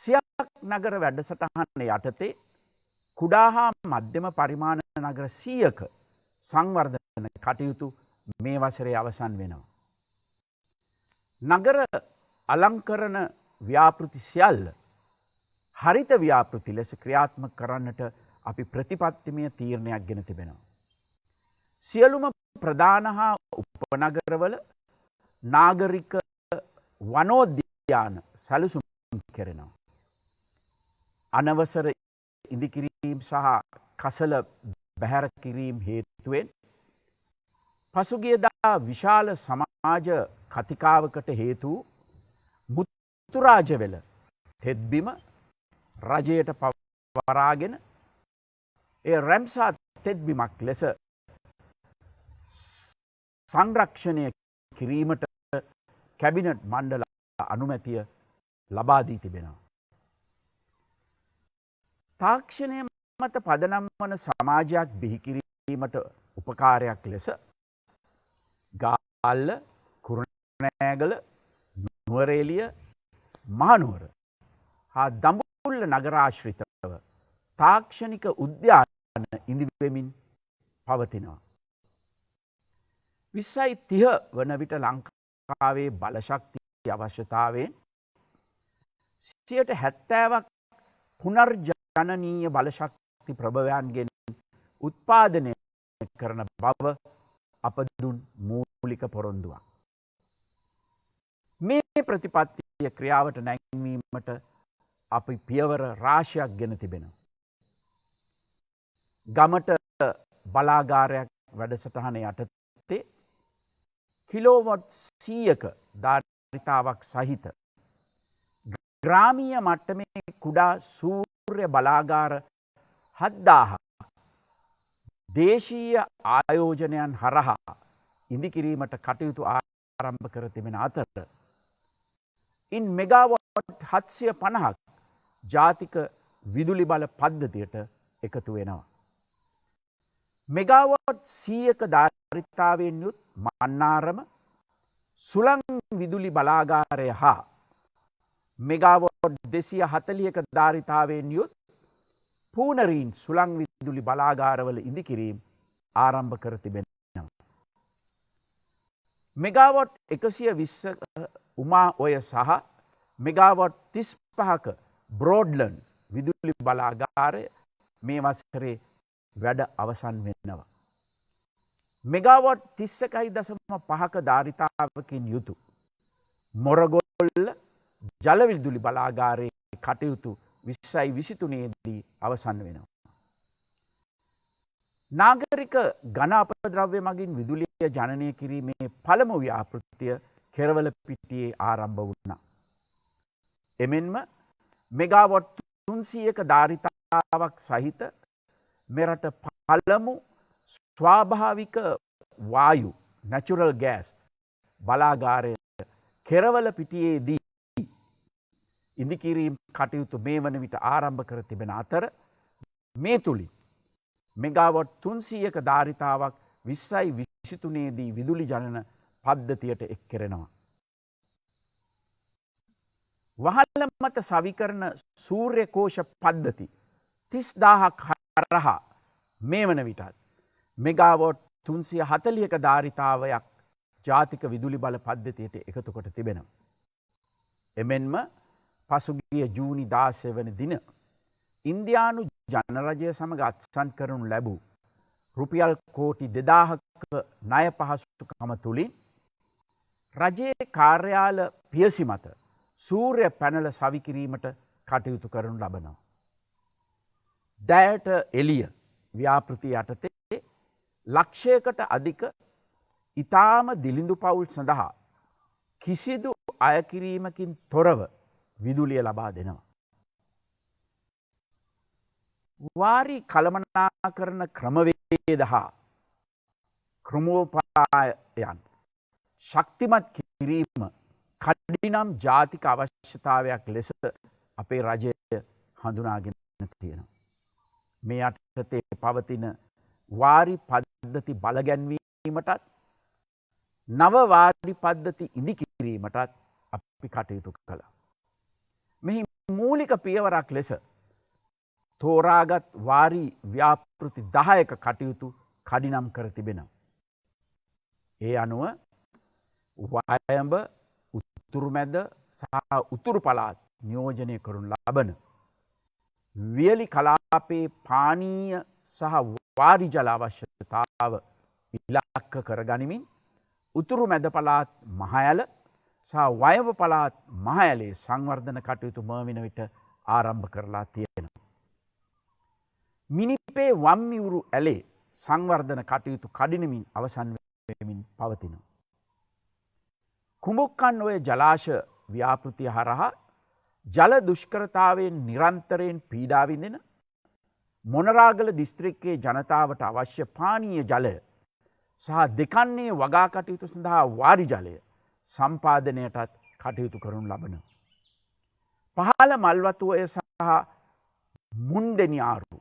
සියක් නගර වැඩසටහන යටතේ කුඩා හා මධ්‍යම පරිමාණ නගර 100ක සංවර්ධන කටයුතු මේ වසරේ අවසන් වෙනවා. නගර අලංකරණ ව්‍යාපෘති සියල්ල හරිත ව්‍යාපෘති ලෙස ක්‍රියාත්මක කරන්නට අපි ප්‍රතිපත්තිමය තීරණයක් ගෙන තිබෙනවා. සියලුම ප්‍රධාන හා උපනගරවල නාගරික වනෝද්‍යාන සැලසුම් කෙරෙනවා. අනවසර ඉදිකිරීම් සහ කසල බැහැර කිරීම් හේතුවෙන් පසුගියදා විශාල සමාජ කතිකාවකට හේතු මුතුරාජවෙල තෙත්බිම රජයට පවරාගෙන ඒ රැම්සා තෙත්බිමක් ලෙස සංරක්ෂණය කිරීමට කැබිනට් මණ්ඩල අනුමැතිය ලබා දී තිබෙනවා. තාක්ෂණය මත පදනම් වන සමාජයක් බිහි කිරීමට උපකාරයක් ලෙස ගාල්ල, කුරුණෑගල, නුවරඑළිය, මහනුවර හා දඹුල්ල නගරාශ්‍රිතව තාක්ෂණික උද්‍යාන ඉදිවෙමින් පවතිනවා. 2030 වන විට ලංකාවේ බලශක්ති අවශ්‍යතාවයෙන් 70%ක් පුනර්ජනනීය බලශක්ති ප්‍රභවයන්ගෙන් උත්පාදනය කරන බව අප දුන් මූලික පොරොන්දුවක්. මේ ප්‍රතිපත්තිය ක්‍රියාවට නැංවීමට අපි පියවර රාශියක් ගෙන තිබෙනවා. ගමට බලාගාරයක් වැඩසටහන යටතේ කිලෝවොට් 100ක ධාරිතාවක් සහිත ග්‍රාමීය මට්ටමේ කුඩා සූර්ය බලාගාර 7000ක් දේශීය ආයෝජනයන් හරහා ඉදිකිරීමට කටයුතු ආරම්භ කර තිබෙන අතර ඉන් මෙගාවොට් 750ක් ජාතික විදුලි බල පද්ධතියට එකතු වෙනවා. මෙගාවොට් 100ක ධාරිතාවෙන් යුත් මන්නාරම සුළං විදුලි බලාගාරය හා මෙගාවොට් 240ක ධාරිතාවෙන් යුත් පූනරීන් සුළං විදුලි බලාගාරවල ඉදිකිරීම ආරම්භ කර තිබෙනවා. මෙගාවොට් 120 උමා ඔය සහ මෙගාවොට් 35ක බ්‍රෝඩ්ලන්ඩ් විදුලි බලාගාරය මේ වසරේ වැඩ අවසන් වෙනවා. මෙගාවොට් 31.5ක ධාරිතාවකින් යුතු මොරගොල්ල ජල විදුලි බලාගාරයේ කටයුතු 2023 දී අවසන් වෙනවා. නාගරික ඝන අපද්‍රව්‍ය මගින් විදුලිය ජනනය කිරීමේ පළමු ව්‍යාපෘතිය කෙරවල පිටියේ ආරම්භ වුණා. එමෙන්ම මෙගාවොට් 300ක ධාරිතාවක් සහිත මෙරට පළමු ස්වාභාවික වායු නැචරල් ගෑස් බලාගාරය කෙරවල පිටියේදී ඉදිකිරීම් කටයුතු මේ වන විට ආරම්භ කර තිබෙන අතර මේ තුලින් මෙගාවොට් 300ක ධාරිතාවක් 2023 දී විදුලි ජනන පද්ධතියට එක් කෙරෙනවා. වහල මත සවිකරන සූර්ය කෝෂ පද්ධති 30000ක් හරහා මේ වන විටත් මෙගාවොට් 340ක ධාරිතාවයක් ජාතික විදුලි බල පද්ධතියට එකතු කොට තිබෙනවා. එමෙන්ම පසුගිය ජූනි 16 වන දින ඉන්දියානු ජනරජය සමග අත්සන් කරනු ලැබූ රුපියල් කෝටි 2000ක ණය පහසුකම තුලින් රජයේ කාර්යාල පියසි මත සූර්ය පැනල සවිකිරීමට කටයුතු කරනු ලබනවා. දැයට එළිය ව්‍යාපෘති යටතේ ලක්ෂයකට අධික ඊටාම දිලිඳු පවුල් සඳහා කිසිදු අයකිරීමකින් තොරව විදුලිය ලබා දෙනවා. වාරි කළමනාකරන ක්‍රමවේද හා ක්‍රමෝපායන් ශක්තිමත් කිරීම කඩිනම් ජාතික අවශ්‍යතාවයක් ලෙස අපේ රජය හඳුනාගෙන තියෙනවා. මේ යටතේ පවතින වාරි පද්ධති බලගැන්වීමටත් නව වාරි පද්ධති ඉදිකිරීමටත් අපි කටයුතු කළා. මෙහි මූලික පියවරක් ලෙස තෝරාගත් වාරි ව්‍යාපෘති 10ක කටයුතු කඩිනම් කර තිබෙනවා. ඒ අනුව වයඹ උතුරුමැද සහ උතුරු පළාත් නියෝජනය කරනු ලබන වියලි කලාපයේ පානීය සහ වාරි ජල අවශ්‍යතාව ඉලක්ක කරගනිමින් උතුරු මැද පළාත් මහඇල සහ වයඹ පළාත් මහඇලේ සංවර්ධන කටයුතු මර්වින විට ආරම්භ කරලා තියෙනවා. මිනිපේ වම්මිවුරු ඇලේ සංවර්ධන කටයුතු කඩිනමින් අවසන් වෙමින් පවතිනවා. කුඹුක්කන් ඔය ජලාශ ව්‍යාපෘතිය හරහා ජල දුෂ්කරතාවයෙන් නිරන්තරයෙන් පීඩා විඳින මොනරාගල දිස්ත්‍රික්කයේ ජනතාවට අවශ්‍ය පානීය ජලය සහ දෙකන්නේ වගා කටයුතු සඳහා වාරි ජලය සම්පාදනයටත් කටයුතු කරනු ලබන. පහළ මල්වතුවය සහ මුන්දෙනියාරු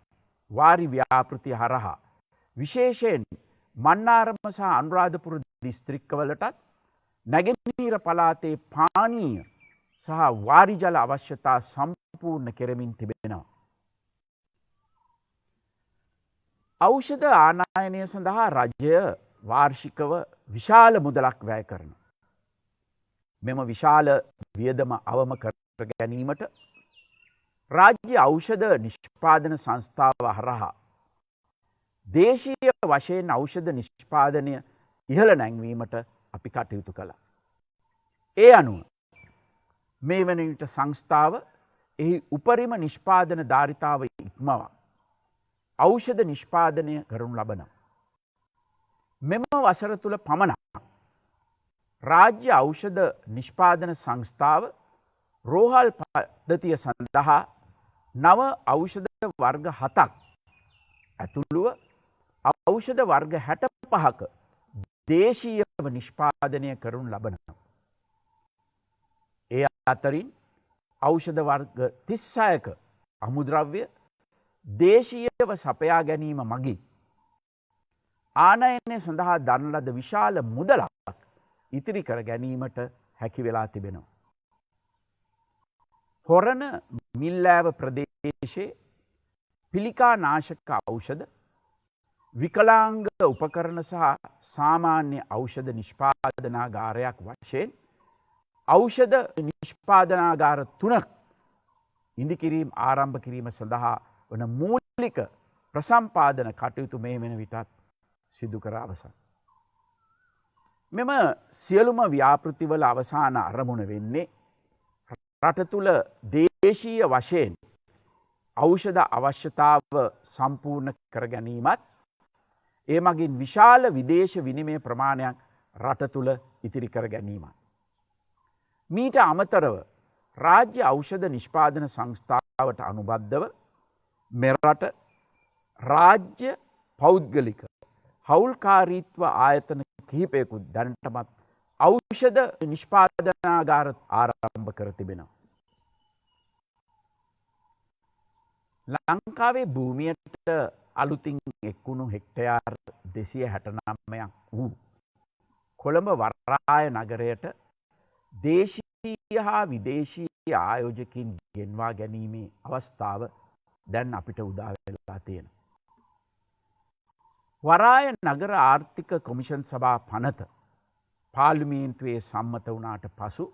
වාරි ව්‍යාපෘතිය හරහා විශේෂයෙන් මන්නාරම සහ අනුරාධපුර දිස්ත්‍රික්කවලටත් නැගෙනහිර පළාතේ පානීය සහ වාරි ජල අවශ්‍යතා සම්පූර්ණ කෙරමින් තිබෙනවා. ඖෂධ ආනයනය සඳහා රජය වාර්ෂිකව විශාල මුදලක් වැය කරනවා. මෙම විශාල වියදම අවම කර ගැනීමට රාජ්‍ය ඖෂධ නිෂ්පාදන සංස්ථාව හරහා දේශීය වශයෙන් ඖෂධ නිෂ්පාදනය ඉහළ නැංවීමට අපි කටයුතු කළා. ඒ අනුව මේ වන විට සංස්ථාව එහි උපරිම නිෂ්පාදන ධාරිතාව ඉක්මවා ඖෂධ නිෂ්පාදනය කරනු ලබනවා. මෙම වසර තුළ පමණක් රාජ්‍ය ඖෂධ නිෂ්පාදන සංස්ථාව රෝහල් පද්ධතිය සඳහා නව ඖෂධ වර්ග 7ක් ඇතුළුව ඖෂධ වර්ග 65ක දේශීයව නිෂ්පාදනය කරනු ලබනවා. ඒ අතරින් ඖෂධ වර්ග 36ක අමුද්‍රව්‍ය දේශීයව සපයා ගැනීම මගින් ආනයනය සඳහා දරන ලද විශාල මුදලක් ඉතිරි කර ගැනීමට හැකි වෙලා තිබෙනවා. හොරණ මිල්ලෑව ප්‍රදේශයේ පිළිකා නාශක ඖෂධ විකලාංග උපකරණ සහ සාමාන්‍ය ඖෂධ නිෂ්පාදනාගාරයක් වශයෙන් ඖෂධ නිෂ්පාදනාගාර 3ක් ඉදිකිරීම ආරම්භ කිරීම සඳහා වන මූලික ප්‍රසම්පාදන කටයුතු මේ වෙන විටත් සිදු කර අවසන්. මෙම සියලුම ව්‍යාපෘතිවල අවසාන අරමුණ වෙන්නේ රට තුළ දේශීය වශයෙන් ඖෂධ අවශ්‍යතාව සම්පූර්ණ කර ගැනීමත් ඒ මගින් විශාල විදේශ විනිමය ප්‍රමාණයක් රට තුළ ඉතිරි කර ගැනීමත්. මීට අමතරව රාජ්‍ය ඖෂධ නිෂ්පාදන සංස්ථාවට අනුබද්ධව මෙරට රාජ්‍ය පෞද්ගලික හවුල්කාරීත්ව ආයතන කිහිපයකුත් දැනටමත් ඖෂධ නිෂ්පාදනාගාර ආරම්භ කර තිබෙනවා. ලංකාවේ භූමියට අලුතින් එක්වුණු හෙක්ටයාර් 269ක් වූ කොළඹ වරාය නගරයට දේශීය හා විදේශීය ආයෝජකින් ගෙන්වා ගැනීමේ අවස්ථාව දැන් අපිට උදා වෙලා තියෙනවා. වරාය නගර ආර්ථික කොමිෂන් සභා පනත පාර්ලිමේන්තුවේ සම්මත වුණාට පසු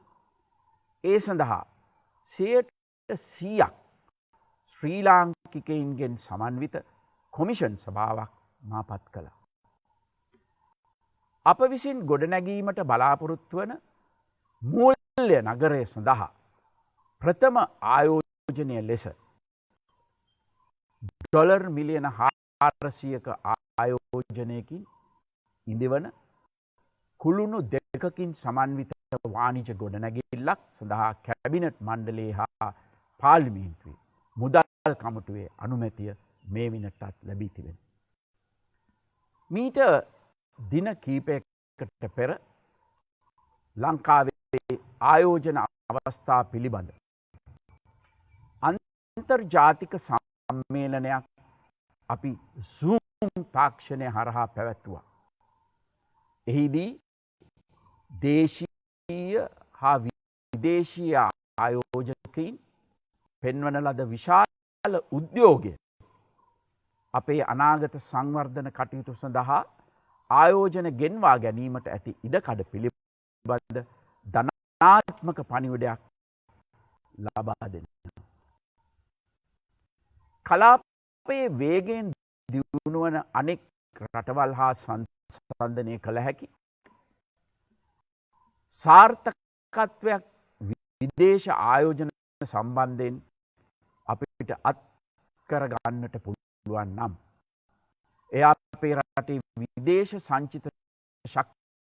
ඒ සඳහා 100% ශ්‍රී ලාංකිකයින්ගෙන් සමන්විත කොමිෂන් සභාවක් මාපත් කළා. අප විසින් ගොඩනැගීමට බලාපොරොත්තු වන මූල්‍ය නගරය සඳහා ප්‍රථම ආයෝජනය ලෙස ඩොලර් මිලියන 400ක ආයෝජනයකින් ඉදිවන කුළුණු දෙකකින් සමන්විත වාණිජ ගොඩනැගිල්ලක් සඳහා කැබිනට් මණ්ඩලයේ හා පාර්ලිමේන්තුවේ මුදල් කමිටුවේ අනුමැතිය මේ විනටත් ලැබී තිබෙනවා. මීට දින කීපයකට පෙර ලංකාවේ ආයෝජන අවස්ථා පිළිබඳ අන්තර්ජාතික සම්මේලනයක් අපි Zoom තාක්ෂණය හරහා පැවැත්වුවා. එහිදී දේශීය හා විදේශීය ආයෝජකයින් පෙන්වන ලද විශාල උද්‍යෝගය අපේ අනාගත සංවර්ධන කටයුතු සඳහා ආයෝජන ගෙන්වා ගැනීමට ඇති ඉඩකඩ පිළිබඳ ධනාත්මක පණිවිඩයක් ලබා දෙන්න. කලාපයේ වේගයෙන් දියුණුවන අනෙක් රටවල් හා සංසන්දනය කළ හැකි සාර්ථකත්වයක් විදේශ ආයෝජන සම්බන්ධයෙන් අපිට අත් කරගන්නට පුළුවන් නම් එය අපේ රටේ විදේශ සංචිත ශක්තිය